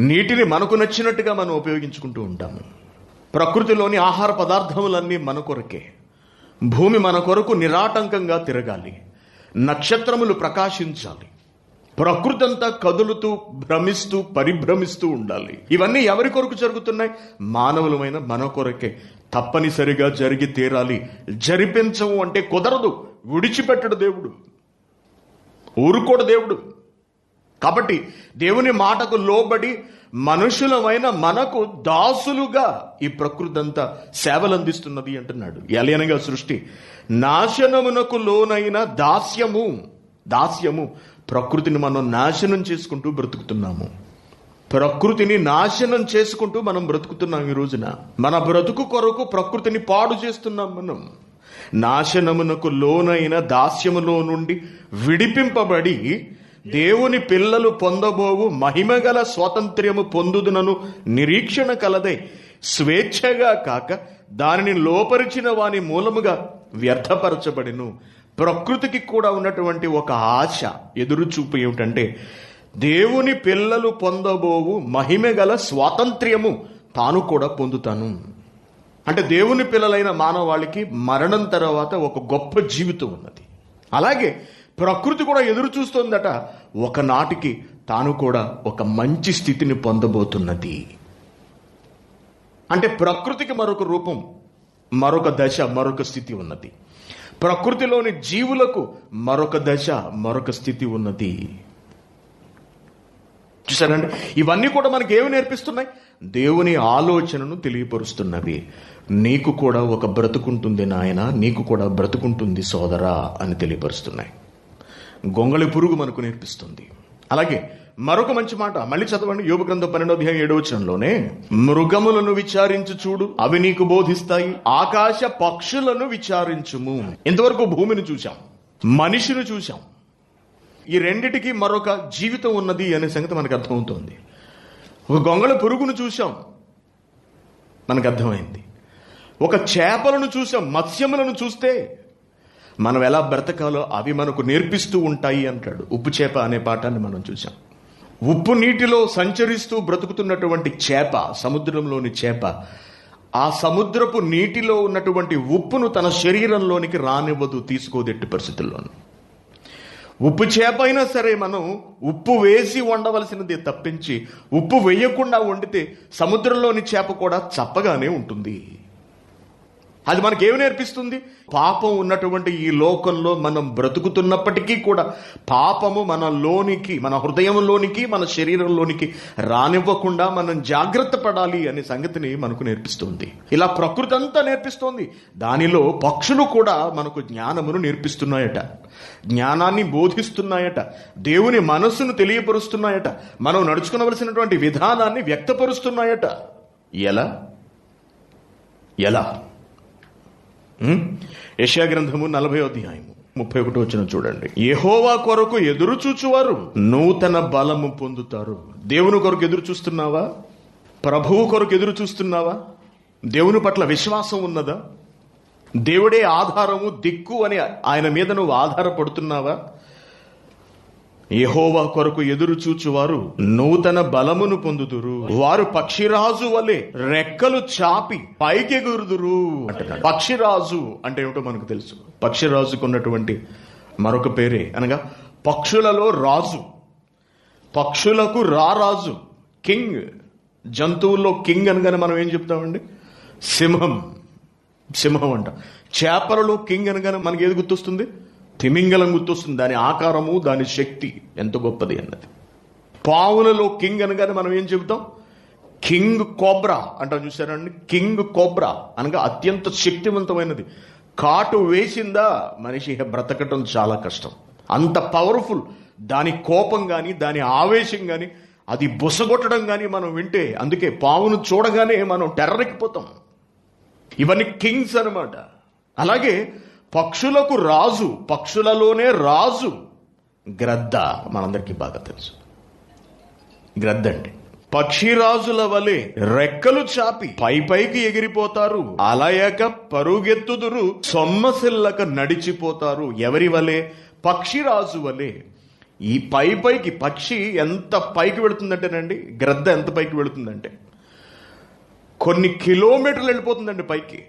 నీటిని మనకు నచ్చినట్టుగా మనం ఉపయోగించుకుంటూ ఉంటాము. ప్రకృతిలోని ఆహార పదార్థములన్నీ మన కొరకే. భూమి మన కొరకు నిరాటంకంగా తిరగాలి. నక్షత్రములు ప్రకాశించాలి. ప్రకృతి అంతా కదులుతూ, భ్రమిస్తూ, పరిభ్రమిస్తూ ఉండాలి. ఇవన్నీ ఎవరి కొరకు జరుగుతున్నాయి? మానవులమైన మన కొరకే. తప్పనిసరిగా జరిగి తీరాలి. జరిపించవు అంటే కుదరదు. విడిచిపెట్టడు దేవుడు, ఊరుకోడు దేవుడు. కాబట్టి దేవుని మాటకు లోబడి మనుషులమైన మనకు దాసులుగా ఈ ప్రకృతి అంతా సేవలు అందిస్తున్నది అంటున్నాడు. ఎలయనగా సృష్టి నాశనమునకు లోనైన దాస్యము. ప్రకృతిని మనం నాశనం చేసుకుంటూ బ్రతుకుతున్నాము. ప్రకృతిని నాశనం చేసుకుంటూ మనం బ్రతుకుతున్నాం. ఈ రోజున మన బ్రతుకు కొరకు ప్రకృతిని పాడు చేస్తున్నాం మనం. నాశనమునకు లోనైన దాస్యములో నుండి విడిపింపబడి దేవుని పిల్లలు పొందబోవు మహిమగల స్వాతంత్ర్యము పొందుదునను నిరీక్షణ కలదై, స్వేచ్ఛగా కాక దానిని లోపరిచిన వాని మూలముగా వ్యర్థపరచబడిను. ప్రకృతికి కూడా ఉన్నటువంటి ఒక ఆశ, ఎదురుచూపు ఏమిటంటే దేవుని పిల్లలు పొందబోవు మహిమగల స్వాతంత్ర్యము తాను కూడా పొందుతాను. అంటే దేవుని పిల్లలైన మానవాళికి మరణం తర్వాత ఒక గొప్ప జీవితం ఉన్నది. అలాగే ప్రకృతి కూడా ఎదురు చూస్తోందట, ఒకనాటికి తాను కూడా ఒక మంచి స్థితిని పొందబోతున్నది. అంటే ప్రకృతికి మరొక రూపం, మరొక దశ, మరొక స్థితి ఉన్నది. ప్రకృతిలోని జీవులకు మరొక దశ, మరొక స్థితి ఉన్నది. చూసారండి, ఇవన్నీ కూడా మనకి ఏమి నేర్పిస్తున్నాయి? దేవుని ఆలోచనను తెలియపరుస్తున్నవి. నీకు కూడా ఒక బ్రతుకుంటుంది నాయన, నీకు కూడా బ్రతుకుంటుంది సోదరా అని తెలియపరుస్తున్నాయి. గొంగళి పురుగు మనకు నేర్పిస్తుంది. అలాగే మరొక మంచి మాట మళ్ళీ చదవండి, యోబు గ్రంథం 12వ అధ్యాయం 7వ వచనంలోనే, మృగములను విచారించి చూడు, అవి నీకు బోధిస్తాయి, ఆకాశ పక్షులను విచారించుము. ఇంతవరకు భూమిని చూశాం, మనిషిని చూశాం. ఈ రెండిటికి మరొక జీవితం ఉన్నది అనే సంగతి మనకు అర్థమవుతోంది. ఒక గొంగళి పురుగును చూశాం, మనకు అర్థమైంది. ఒక చేపలను చూసాం, మత్స్యములను చూస్తే మనం ఎలా బ్రతకాలో అవి మనకు నేర్పిస్తూ ఉంటాయి అంటాడు. ఉప్పు చేప అనే పాఠాన్ని మనం చూసాం. ఉప్పు నీటిలో సంచరిస్తూ బ్రతుకుతున్నటువంటి చేప, సముద్రంలోని చేప, ఆ సముద్రపు నీటిలో ఉన్నటువంటి ఉప్పును తన శరీరంలోనికి రానివ్వదు, తీసుకోదెట్టి పరిస్థితుల్లోనూ. ఉప్పు చేప అయినా సరే మనం ఉప్పు వేసి వండవలసినది తప్పించి ఉప్పు వేయకుండా వండితే సముద్రంలోని చేప కూడా చప్పగానే ఉంటుంది. అది మనకేమి నేర్పిస్తుంది? పాపం ఉన్నటువంటి ఈ లోకంలో మనం బ్రతుకుతున్నప్పటికీ కూడా పాపము మనలోనికి, మన హృదయంలోనికి, మన శరీరంలోనికి రానివ్వకుండా మనం జాగ్రత్త పడాలి అనే సంగతిని మనకు నేర్పిస్తుంది. ఇలా ప్రకృతి అంతా నేర్పిస్తోంది. దానిలో పక్షులు కూడా మనకు జ్ఞానమును నేర్పిస్తున్నాయట, జ్ఞానాన్ని బోధిస్తున్నాయట, దేవుని మనస్సును తెలియపరుస్తున్నాయట, మనం నడుచుకోవలసినటువంటి విధానాన్ని వ్యక్తపరుస్తున్నాయట. ఎలా? యెషయా గ్రంథము 40వ అధ్యాయము 31వ వచనం చూడండి. యెహోవా కొరకు ఎదురు చూచువారు నూతన బలము పొందుతారు. దేవుని కొరకు ఎదురు చూస్తున్నావా? ప్రభువు కొరకు ఎదురు చూస్తున్నావా? దేవుని పట్ల విశ్వాసం ఉన్నదా? దేవుడే ఆధారము, దిక్కు అని ఆయన మీద నువ్వు ఆధారపడుతున్నావా? యెహోవా కొరకు ఎదురు చూచువారు నూతన బలమును పొందుదురు. వారు పక్షిరాజు వలె రెక్కలు చాపి పైకెగురుదురు అంటున్నాడు. పక్షిరాజు అంటే ఏమిటో మనకు తెలుసు. పక్షిరాజుకు ఉన్నటువంటి మరొక పేరే అనగా పక్షులలో రాజు, పక్షులకు రారాజు, కింగ్. జంతువుల్లో కింగ్ అనగానే మనం ఏం చెప్తామండి? సింహం. సింహం అంట. చేపలలో కింగ్ అనగానే మనకి ఏది గుర్తొస్తుంది? తిమింగలం గుర్తొస్తుంది. దాని ఆకారము, దాని శక్తి ఎంత గొప్పది అన్నది. పావులలో కింగ్ అనగానే మనం ఏం చెబుతాం? కింగ్ కోబ్రా అంటాం. చూసారండి? కింగ్ కోబ్రా అనగా అత్యంత శక్తివంతమైనది. కాటు వేసిందా మనిషి బ్రతకటం చాలా కష్టం. అంత పవర్ఫుల్. దాని కోపం కానీ, దాని ఆవేశం కానీ, అది బుసగొట్టడం కానీ మనం వింటే, అందుకే పావును చూడగానే మనం టెర్రెక్కిపోతాం. ఇవన్నీ కింగ్స్ అన్నమాట. అలాగే పక్షులకు రాజు, పక్షులలోనే రాజు గ్రద్ద. మనందరికీ బాగా తెలుసు గ్రద్ద అంటే. పక్షిరాజుల వలె రెక్కలు చాపి పైకి ఎగిరిపోతారు, అలయక పరుగెత్తుదురు, సొమ్మసిల్లక నడిచిపోతారు. ఎవరి వలె? పక్షిరాజు వలె. ఈ పైకి పక్షి ఎంత పైకి వెళుతుందంటేనండి, గ్రద్ద ఎంత పైకి వెళుతుందంటే కొన్ని కిలోమీటర్లు వెళ్ళిపోతుందండి పైకి.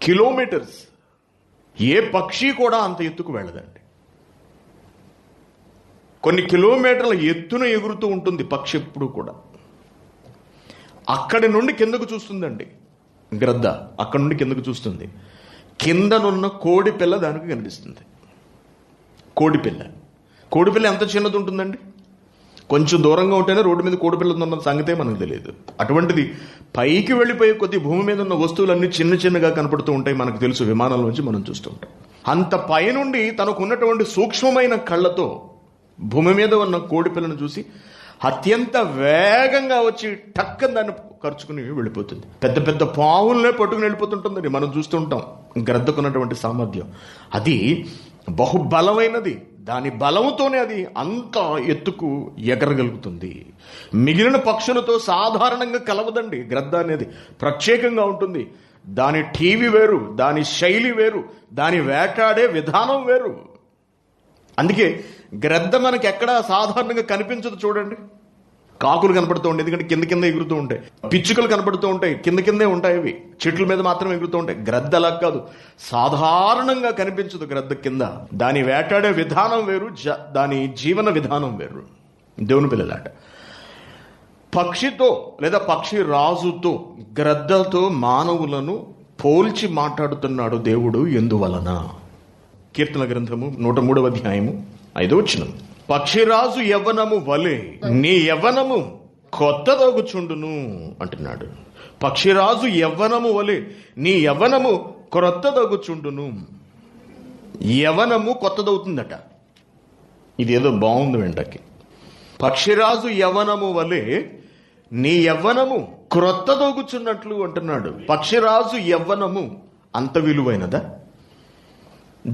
కిలోమీటర్స్. ఏ పక్షి కూడా అంత ఎత్తుకు వెళ్ళదండి. కొన్ని కిలోమీటర్ల ఎత్తున ఎగురుతూ ఉంటుంది పక్షి ఎప్పుడు కూడా. అక్కడి నుండి కిందకు చూస్తుందండి గ్రద్ద. అక్కడి నుండి కిందకు చూస్తుంది. కిందనున్న కోడి పిల్ల దానికి కనిపిస్తుంది. కోడిపిల్ల ఎంత చిన్నది ఉంటుందండి? కొంచెం దూరంగా ఉంటేనే రోడ్డు మీద కోడిపిల్ల ఉందన్న సంగతే మనకు తెలియదు. అటువంటిది పైకి వెళ్ళిపోయే కొద్ది భూమి మీద ఉన్న వస్తువులన్నీ చిన్నగా కనపడుతూ ఉంటాయి. మనకు తెలుసు, విమానంలోంచి మనం చూస్తూ ఉంటాం. అంత పైనుండి తనకున్నటువంటి సూక్ష్మమైన కళ్ళతో భూమి మీద ఉన్న కోడిపిల్లను చూసి అత్యంత వేగంగా వచ్చి టక్కని దాన్ని ఖర్చుకుని వెళ్ళిపోతుంది. పెద్ద పెద్ద పావులనే పట్టుకుని వెళ్ళిపోతుంటుందని మనం చూస్తూ ఉంటాం. గ్రద్దకున్నటువంటి సామర్థ్యం అది బహుబలమైనది. దాని బలముతోనే అది అంత ఎత్తుకు ఎగరగలుగుతుంది. మిగిలిన పక్షులతో సాధారణంగా కలవదండి గ్రద్ద అనేది. ప్రత్యేకంగా ఉంటుంది. దాని టీవీ వేరు, దాని శైలి వేరు, దాని వేటాడే విధానం వేరు. అందుకే గ్రద్ద మనకి ఎక్కడ సాధారణంగా కనిపించదు. చూడండి, కాకులు కనపడుతూ ఉంటాయి, ఎందుకంటే కింద ఎగురుతూ ఉంటాయి. పిచ్చుకలు కనపడుతూ ఉంటాయి, కిందే ఉంటాయి. అవి చెట్ల మీద మాత్రం ఎగురుతూ ఉంటాయి. గ్రద్ద అలా కాదు, సాధారణంగా కనిపించదు గ్రద్ద కింద. దాని వేటాడే విధానం వేరు, దాని జీవన విధానం వేరు. దేవుని పిల్లలాట. పక్షితో లేదా పక్షి రాజుతో, గ్రద్దతో మానవులను పోల్చి మాట్లాడుతున్నాడు దేవుడు. ఎందువలన? కీర్తన గ్రంథము 103వ అధ్యాయము 5వ వచనం. పక్షిరాజు యవ్వనము వలె నీ యవ్వనము కొత్తదగుచుండును అంటున్నాడు. పక్షిరాజు యవ్వనము వలె నీ యవ్వనము క్రొత్తదగుచుండును. యవ్వనము కొత్తదవుతుందట. ఇదేదో బాగుంది వెంటకి. పక్షిరాజు యవ్వనము వలె నీ యవ్వనము క్రొత్తదగుచున్నట్లు అంటున్నాడు. పక్షిరాజు యవ్వనము అంత విలువైనదా?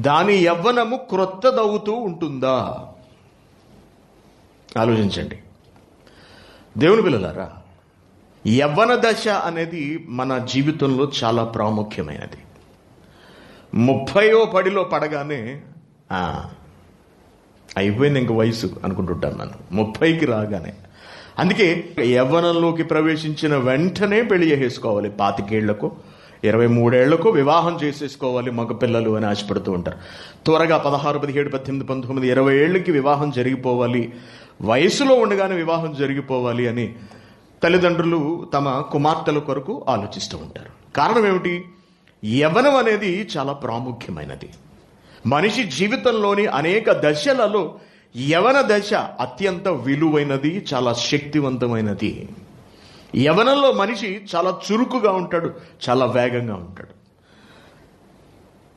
దాని యవ్వనము క్రొత్తదవుతూ ఉంటుందా? ఆలోచించండి దేవుని పిల్లలారా. యవ్వన దశ అనేది మన జీవితంలో చాలా ప్రాముఖ్యమైనది. 30వ పడిలో పడగానే అయిపోయింది ఇంక వయసు అనుకుంటుంటాం మనం, 30కి రాగానే. అందుకే యవ్వనంలోకి ప్రవేశించిన వెంటనే పెళ్లి చేసేసుకోవాలి. 25 ఏళ్లకు 23 ఏళ్లకు వివాహం చేసేసుకోవాలి మగపిల్లలు అని ఆశపడుతూ ఉంటారు. త్వరగా 16, 17, 18, 19, 20 ఏళ్ళకి వివాహం జరిగిపోవాలి, వయసులో ఉండగానే వివాహం జరిగిపోవాలి అని తల్లిదండ్రులు తమ కుమార్తెల కొరకు ఆలోచిస్తూ ఉంటారు. కారణం ఏమిటి? యవ్వనం అనేది చాలా ప్రాముఖ్యమైనది. మనిషి జీవితంలోని అనేక దశలలో యవ్వన దశ అత్యంత విలువైనది, చాలా శక్తివంతమైనది. యవ్వనంలో మనిషి చాలా చురుకుగా ఉంటాడు, చాలా వేగంగా ఉంటాడు.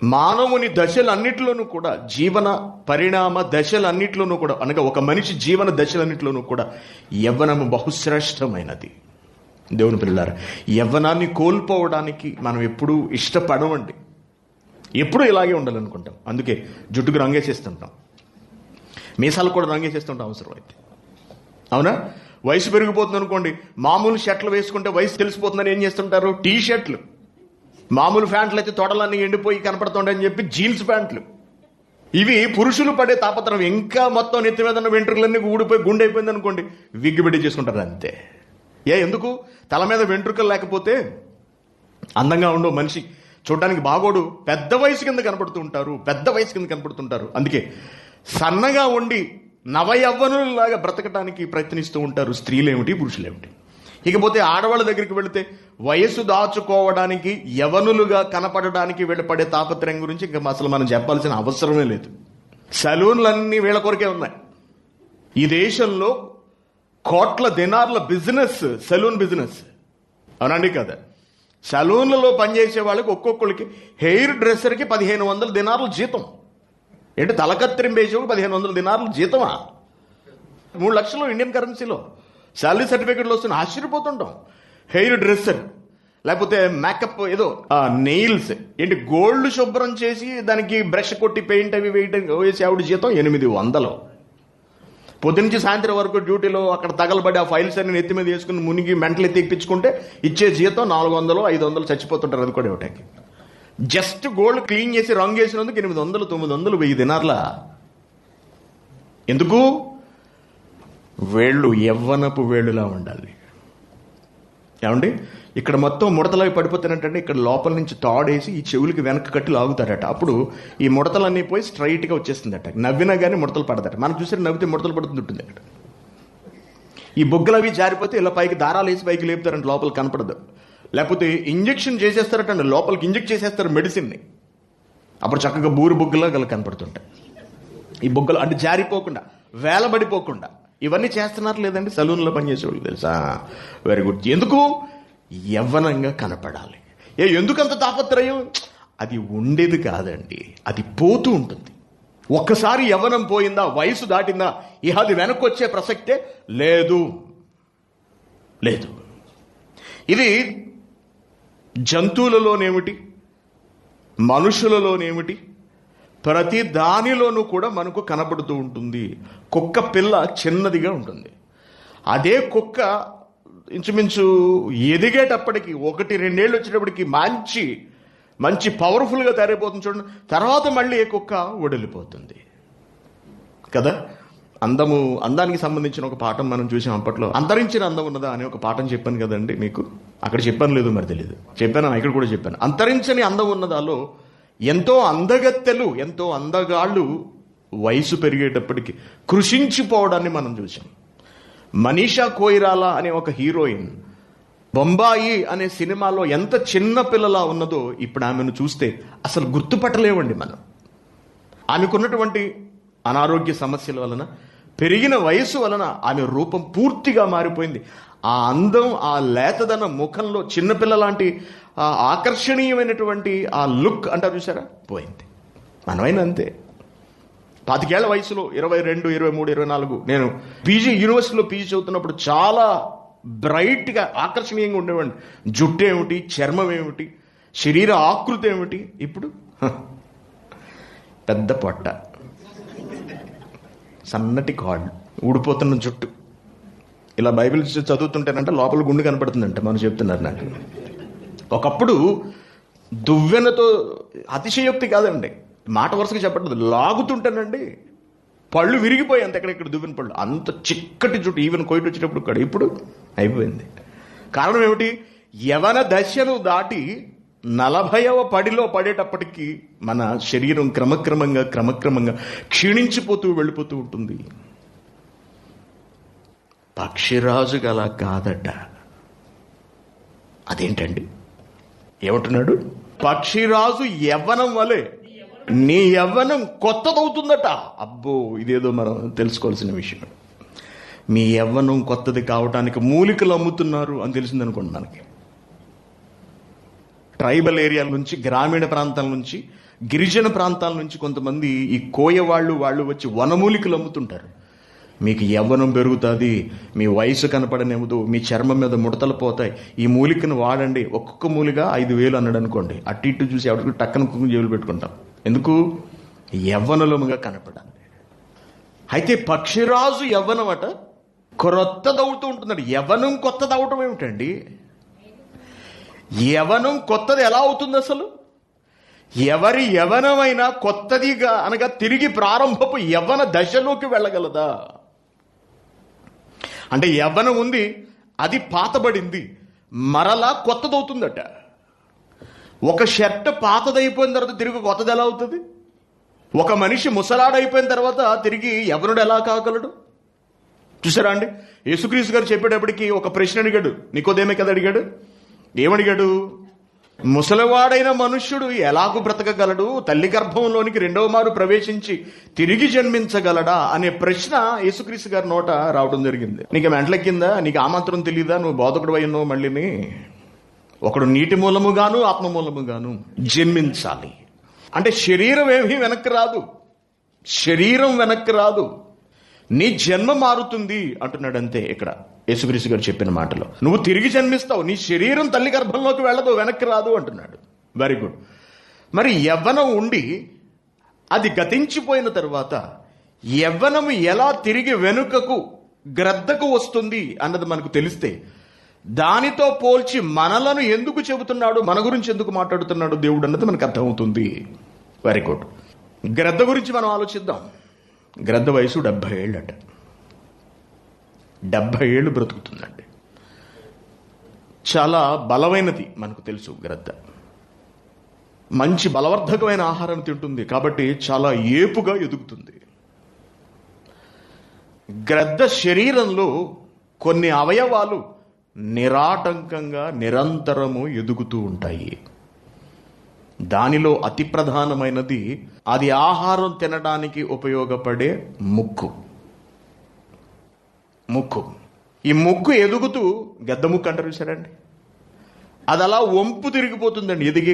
మానవుని దశలన్నిటిలోనూ కూడా, జీవన పరిణామ దశలన్నిటిలోనూ కూడా, అనగా ఒక మనిషి జీవన దశలన్నిటిలోనూ కూడా యవ్వనము బహుశ్రేష్టమైనది. దేవుని పిల్లలారా, యవ్వనాన్ని కోల్పోవడానికి మనం ఎప్పుడూ ఇష్టపడమండి. ఎప్పుడూ ఇలాగే ఉండాలనుకుంటాం. అందుకే జుట్టుకు రంగేసేస్తుంటాం, మీసాలు కూడా రంగేసేస్తుంటాం అవసరం అయితే. అవునా? వయసు పెరిగిపోతుంది అనుకోండి, మామూలు షర్ట్లు వేసుకుంటే వయసు తెలిసిపోతుందని ఏం చేస్తుంటారు, టీ షర్ట్లు. మామూలు ప్యాంట్లు అయితే తొడలన్నీ ఎండిపోయి కనపడుతుండని చెప్పి జీన్స్ ప్యాంట్లు. ఇవి పురుషులు పడే తాపత్రం. ఇంకా మొత్తం నెత్తి మీద ఉన్న వెంట్రుకలన్నీ ఊడిపోయి గుండె అయిపోయింది అనుకోండి, విగ్గు పెట్టి చేసుకుంటారు అంతే. ఎందుకు? తల మీద వెంట్రుకలు లేకపోతే అందంగా ఉండవు, మనిషి చూడడానికి బాగోడు, పెద్ద వయసు కింద కనపడుతుంటారు. అందుకే సన్నగా ఉండి నవయవ్వనులాగా బ్రతకటానికి ప్రయత్నిస్తూ ఉంటారు స్త్రీలేమిటి, పురుషులేమిటి. ఇకపోతే ఆడవాళ్ళ దగ్గరికి వెళితే వయసు దాచుకోవడానికి, యవనులుగా కనపడడానికి వీళ్ళు పడే తాపత్రయం గురించి ఇంకా అసలు మనం చెప్పాల్సిన అవసరమే లేదు. సలూన్లన్నీ వీళ్ళ కొరకే ఉన్నాయి. ఈ దేశంలో కోట్ల దినార్ల బిజినెస్ సలూన్ బిజినెస్, అవునండి కదా? సలూన్లలో పనిచేసే వాళ్ళకి ఒక్కొక్కరికి హెయిర్ డ్రెస్సర్కి 1500 దినార్లు జీతం. ఏంటి, తలకత్తిరింపేసేవాడు 1500 దినార్లు జీతమా? 3 లక్షలు ఇండియన్ కరెన్సీలో శాలరీ సర్టిఫికెట్లు వస్తున్నాయి, ఆశ్చర్యపోతుంటాం. హెయిర్ డ్రెస్సర్, లేకపోతే మేకప్, ఏదో నెయిల్స్, ఏంటి గోల్డ్ శుభ్రం చేసి దానికి బ్రష్ కొట్టి పెయింట్ అవి వేసి ఆవిడ జీతం 800. పొద్దునుంచి సాయంత్రం వరకు డ్యూటీలో అక్కడ తగలబడి ఆ ఫైల్స్ అన్ని నెత్తి మీద వేసుకుని మునిగి మెంటలు ఎత్తిప్పించుకుంటే ఇచ్చే జీతం 400, 500 చచ్చిపోతుంటారు. అది కూడా ఇవ్వటానికి జస్ట్ గోల్డ్ క్లీన్ చేసి రంగు వేసినందుకు 800, 900, 1000 దినార్లా. ఎందుకు? వేళ్ళు యవ్వనపు వేళ్ళులా ఉండాలి. ఏమండి, ఇక్కడ మొత్తం ముడతలవి పడిపోతున్నట్టండి, ఇక్కడ లోపల నుంచి తాడేసి ఈ చెవులకి వెనక్కి కట్టి లాగుతారట. అప్పుడు ఈ ముడతలన్నీ పోయి స్ట్రైట్గా వచ్చేస్తుందట. నవ్వినా కానీ ముడతలు పడదట. మనం చూసి నవ్వితే ముడతలు పడుతుంటుంది అక్కడ. ఈ బొగ్గలు అవి జారిపోతే ఇలా పైకి దారాలు వేసి పైకి లేపుతారంటే లోపల కనపడదు. లేకపోతే ఇంజెక్షన్ చేసేస్తారటండి, లోపలికి ఇంజెక్ట్ చేసేస్తారు మెడిసిన్ని. అప్పుడు చక్కగా బూరు బొగ్గలా గల కనపడుతుంటాయి. ఈ బొగ్గలు అంటే జారిపోకుండా, వేలబడిపోకుండా ఇవన్నీ చేస్తున్నారు లేదండి సలూన్లో పనిచేసేవాళ్ళు, తెలుసా? Very good. ఎందుకు? యవ్వనంగా కనపడాలి. ఎందుకంత తాపత్రయం? అది ఉండేది కాదండి, అది పోతూ ఉంటుంది. ఒక్కసారి యవ్వనం పోయిందా, వయసు దాటిందా, ఇహ అది వెనక్కి వచ్చే ప్రసక్తే లేదు. ఇది జంతువులలోనేమిటి, మనుషులలోనేమిటి, ప్రతి దానిలోనూ కూడా మనకు కనబడుతూ ఉంటుంది. కుక్క పిల్ల చిన్నదిగా ఉంటుంది. అదే కుక్క ఇంచుమించు ఎదిగేటప్పటికి 1-2 ఏళ్ళు వచ్చేటప్పటికి మంచి పవర్ఫుల్గా తయారైపోతుంది చూడండి. తర్వాత మళ్ళీ ఏ కుక్క వడిలిపోతుంది కదా. అందానికి సంబంధించిన ఒక పాఠం మనం చూసాం అప్పట్లో. అంతరించిన అందం ఉన్నదా అనే ఒక పాఠం చెప్పాను కదండి మీకు. అక్కడ చెప్పాను లేదు మరి తెలియదు, చెప్పాను ఇక్కడ కూడా చెప్పాను. అంతరించని అందం ఉన్నదాలో ఎంతో అందగత్తెలు, ఎంతో అందగాళ్ళు వయసు పెరిగేటప్పటికి కృషించిపోవడాన్ని మనం చూసాం. మనీషా కోయిరాలా అనే ఒక హీరోయిన్ బొంబాయి అనే సినిమాలో ఎంత చిన్న పిల్లలా ఉన్నదో ఇప్పుడు ఆమెను చూస్తే అసలు గుర్తుపట్టలేవండి మనం. ఆమెకున్నటువంటి అనారోగ్య సమస్యల వలన, పెరిగిన వయసు వలన ఆమె రూపం పూర్తిగా మారిపోయింది. ఆ అందం, ఆ లేతదన ముఖంలో చిన్నపిల్ల లాంటి ఆకర్షణీయమైనటువంటి ఆ లుక్ అంటారు చూసారా, పోయింది. మనమైనా అంతే. 25 ఏళ్ల వయసులో 22, 23, 24 నేను యూనివర్సిటీలో పీజీ చదువుతున్నప్పుడు చాలా బ్రైట్గా ఆకర్షణీయంగా ఉండేవాడిని. జుట్టు ఏమిటి, చర్మం ఏమిటి, శరీర ఆకృతి ఏమిటి. ఇప్పుడు పెద్ద పొట్ట, సన్నటి కాళ్ళు, ఊడిపోతున్న జుట్టు. ఇలా బైబిల్ చదువుతుంటేనంటే లోపల గుండె కనపడుతుందంటే మనం చెప్తున్నారు నాకు. ఒకప్పుడు దువ్వెనతో, అతిశయోక్తి కాదండి, మాట వరుసగా చెప్పట్లేదు, లాగుతుంటానండి పళ్ళు విరిగిపోయి అంత ఎక్కడెక్కడ దువ్వెన పళ్ళు, అంత చిక్కటి జుట్టు. ఈవెన్ కోయిట్ వచ్చేటప్పుడు కూడా ఇప్పుడు అయిపోయింది. కారణం ఏమిటి? యవన దశను దాటి 40వ పడిలో పడేటప్పటికీ మన శరీరం క్రమక్రమంగా క్షీణించిపోతూ వెళ్ళిపోతూ ఉంటుంది. పక్షిరాజు గల కాదట. అదేంటండి? ఏమంటున్నాడు? పక్షిరాజు యవ్వనం వలె నీ యవ్వనం కొత్తదవుతుందట. అబ్బో, ఇదేదో మనం తెలుసుకోవాల్సిన విషయం. మీ యవ్వనం కొత్తది కావటానికి మూలికలు అమ్ముతున్నారు అని తెలిసిందనుకోండి మనకి. ట్రైబల్ ఏరియాల నుంచి, గ్రామీణ ప్రాంతాల నుంచి, గిరిజన ప్రాంతాల నుంచి కొంతమంది ఈ కోయ వాళ్ళు వచ్చి వనమూలికలు అమ్ముతుంటారు. మీకు యవ్వనం పెరుగుతుంది, మీ వయసు కనపడనివ్వదు, మీ చర్మం మీద ముడతలు పోతాయి, ఈ మూలికను వాడండి. ఒక్కొక్క మూలిక 5,000 అన్నాడు అనుకోండి, అటు ఇటు చూసి ఎవరికి టక్కన కుక్కు జేబులు పెట్టుకుంటాం. ఎందుకు? యవ్వనలుగా కనపడాలి. అయితే పక్షిరాజు యవ్వనం అట క్రొత్తదవుతూ ఉంటున్నాడు. యవ్వనం కొత్తదవటం ఏమిటండి? యవ్వనం కొత్తది ఎలా అవుతుంది అసలు? ఎవరి యవ్వనమైనా కొత్తదిగా అనగా తిరిగి ప్రారంభపు యవ్వన దశలోకి వెళ్ళగలదా? అంటే యవ్వనం ఉంది, అది పాతబడింది, మరలా కొత్తదవుతుందట. ఒక షర్ట్ పాతదైపోయిన తర్వాత తిరిగి కొత్తది ఎలా అవుతుంది? ఒక మనిషి ముసలాడైపోయిన తర్వాత తిరిగి యవ్వనుడు ఎలా కాగలడు? చూసారా అండి? యేసుక్రీస్తు గారు చెప్పేటప్పటికి ఒక ప్రశ్న అడిగాడు. నికోదేమే కదా అడిగాడు. ఏమడిగాడు? ముసలివాడైన మనుష్యుడు ఎలాగూ బ్రతకగలడు, తల్లి గర్భంలోనికి రెండవ మారు ప్రవేశించి తిరిగి జన్మించగలడా అనే ప్రశ్న యేసుక్రీస్తు గారి నోట రావడం జరిగింది. నీకు మెంటలెక్కిందా? నీకు ఆ మాత్రం తెలీదా? నువ్వు బోధకుడు అయ్యావు. మళ్ళీని ఒకడు నీటి మూలముగాను ఆత్మ మూలముగాను జన్మించాలి. అంటే శరీరం ఏమీ వెనక్కి రాదు, శరీరం వెనక్కి రాదు, నీ జన్మ మారుతుంది అంటున్నాడు. అంతే ఇక్కడ యేసుక్రీస్తు గారు చెప్పిన మాటలో. నువ్వు తిరిగి జన్మిస్తావు, నీ శరీరం తల్లి గర్భంలోకి వెళ్ళదు, వెనక్కి రాదు అంటున్నాడు. Very good. మరి యవ్వనం ఉండి అది గతించిపోయిన తర్వాత యవ్వనము ఎలా తిరిగి వెనుకకు గ్రద్దకు వస్తుంది అన్నది మనకు తెలిస్తే, దానితో పోల్చి మనలను ఎందుకు చెబుతున్నాడు, మన గురించి ఎందుకు మాట్లాడుతున్నాడు దేవుడు అన్నది మనకు అర్థమవుతుంది. Very good. గ్రద్ద గురించి మనం ఆలోచిద్దాం. గ్రద్ద వయసు 70 ఏళ్ళు అట. 70 ఏళ్ళు బ్రతుకుతుందండి. చాలా బలమైనది మనకు తెలుసు. గ్రద్ద మంచి బలవర్ధకమైన ఆహారం తింటుంది కాబట్టి చాలా ఏపుగా ఎదుగుతుంది. గ్రద్ద శరీరంలో కొన్ని అవయవాలు నిరాటంకంగా నిరంతరము ఎదుగుతూ ఉంటాయి. దానిలో అతి ప్రధానమైనది అది ఆహారం తినడానికి ఉపయోగపడే ముక్కు. ముక్కు. ఈ ముక్కు ఎదుగుతూ గద్ద ముక్కు అంటారు చూసారండి, అది అలా వంపు తిరిగిపోతుందండి. ఎదిగే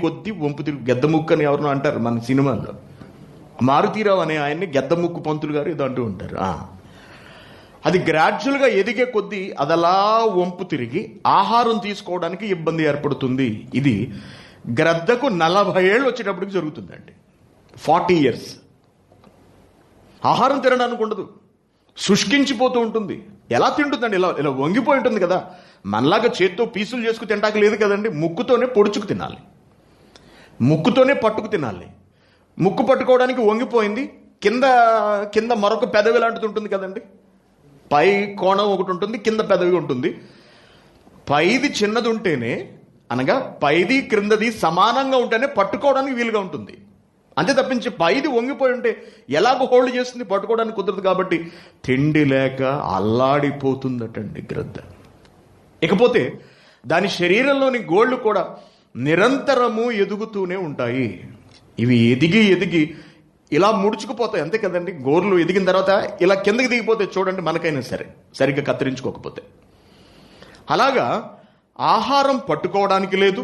కొద్దీ వంపు తిరిగి గద్ద ముక్కు అని ఎవరినో అంటారు మన సినిమాల్లో. మారుతీరావు అనే ఆయన్ని గద్ద ముక్కు పంతులు గారు ఏదో అంటూ ఉంటారు. అది గ్రాడ్యువల్గా ఎదిగే కొద్దీ అదలా వంపు తిరిగి ఆహారం తీసుకోవడానికి ఇబ్బంది ఏర్పడుతుంది. ఇది గ్రద్దకు 40 ఏళ్ళు వచ్చేటప్పటికి జరుగుతుందండి. 40 years. ఆహారం తినడానికి ఉండదు, శుష్కించిపోతూ ఉంటుంది. ఎలా తింటుందండి? ఇలా వంగిపోయి ఉంటుంది కదా. మనలాగా చేత్తో పీసులు చేసుకు తింటాక లేదు కదండి. ముక్కుతోనే పొడుచుకు తినాలి, ముక్కుతోనే పట్టుకు తినాలి. ముక్కు పట్టుకోవడానికి వంగిపోయింది. కింద మరొక పెదవి లాంటిది ఉంటుంది కదండి. పై కోణం ఒకటి ఉంటుంది, కింద పెదవి ఉంటుంది. పైది చిన్నది ఉంటేనే, అనగా పైది క్రిందది సమానంగా ఉంటేనే పట్టుకోవడానికి వీలుగా ఉంటుంది. అంతే తప్పించి పైది వంగిపోయి ఉంటే ఎలాగో హోల్డ్ చేస్తుంది, పట్టుకోవడానికి కుదరదు. కాబట్టి తిండి లేక అల్లాడిపోతుందటండి గ్రద్ద. ఇకపోతే దాని శరీరంలోని గోళ్ళు కూడా నిరంతరము ఎదుగుతూనే ఉంటాయి. ఇవి ఎదిగి ఇలా ముడుచుకుపోతాయి. అంతే కదండి. గోర్లు ఎదిగిన తర్వాత ఇలా కిందకి దిగిపోతే చూడండి, మనకైనా సరే సరిగ్గా కత్తిరించుకోకపోతే. అలాగా ఆహారం పట్టుకోవడానికి లేదు,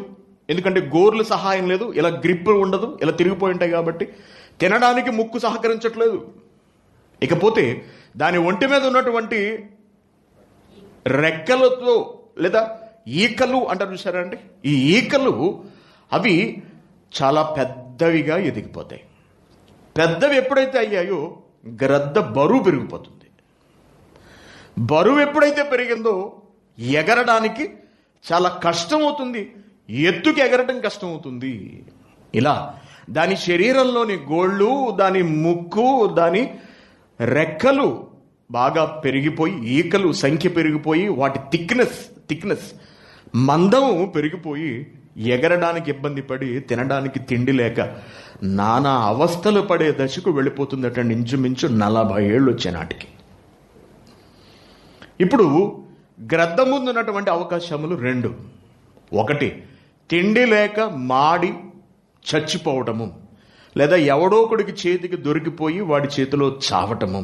ఎందుకంటే గోర్లు సహాయం లేదు, ఇలా గ్రిప్ ఉండదు, ఇలా తిరిగిపోయి ఉంటాయి కాబట్టి. తినడానికి ముక్కు సహకరించట్లేదు. ఇకపోతే దాని ఒంటి మీద ఉన్నటువంటి రెక్కలతో లేదా ఈకలు అంటారు చూసారా అండి, ఈ ఈకలు అవి చాలా పెద్దవిగా ఎదిగిపోతాయి. పెద్దవి ఎప్పుడైతే అయ్యాయో గ్రద్ద బరువు పెరిగిపోతుంది. బరువు ఎప్పుడైతే పెరిగిందో ఎగరడానికి చాలా కష్టం అవుతుంది, ఎత్తుకి ఎగరడం కష్టం అవుతుంది. ఇలా దాని శరీరంలోని గోళ్ళు, దాని ముక్కు, దాని రెక్కలు బాగా పెరిగిపోయి, ఈకలు సంఖ్య పెరిగిపోయి, వాటి థిక్నెస్ మందము పెరిగిపోయి ఎగరడానికి ఇబ్బంది పడి, తినడానికి తిండి లేక నానా అవస్థలు పడే దశకు వెళ్ళిపోతుందట. ఇంచుమించు 40 ఏళ్ళు వచ్చే నాటికి. ఇప్పుడు గ్రద్ద ముందు ఉన్నటువంటి అవకాశములు 2. ఒకటి, తిండి లేక మాడి చచ్చిపోవటము, లేదా ఎవడో ఒకడికి చేతికి దొరికిపోయి వాడి చేతిలో చావటము.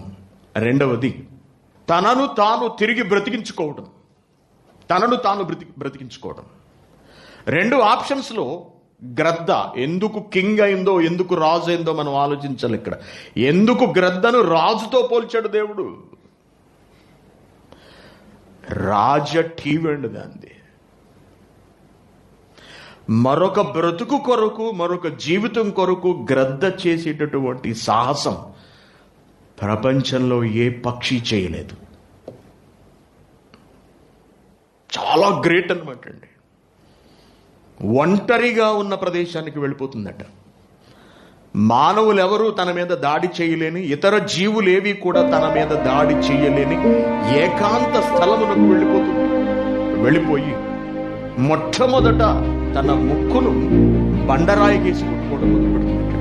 రెండవది, తనను తాను తిరిగి బ్రతికించుకోవడం. 2 ఆప్షన్స్లో గ్రద్ద ఎందుకు కింగ్ అయిందో, ఎందుకు రాజు అయిందో మనం ఆలోచించాలి. ఇక్కడ ఎందుకు గ్రద్దను రాజుతో పోల్చాడు దేవుడు? రాజ టీవీ అండి దాన్ని. మరొక బ్రతుకు కొరకు, మరొక జీవితం కొరకు గ్రద్ద చేసేటటువంటి సాహసం ప్రపంచంలో ఏ పక్షి చేయలేదు. చాలా గ్రేట్ అన్నమాట అండి. ఒంటరిగా ఉన్న ప్రదేశానికి వెళ్ళిపోతుందట. మానవులు ఎవరు తన మీద దాడి చేయలేని, ఇతర జీవులేవి కూడా తన మీద దాడి చేయలేని ఏకాంత స్థలమునకు వెళ్ళిపోయి మొట్టమొదట తన ముక్కును బండరాయి వేసి కుట్టుకోవడం మొదలుపెడుతుందట.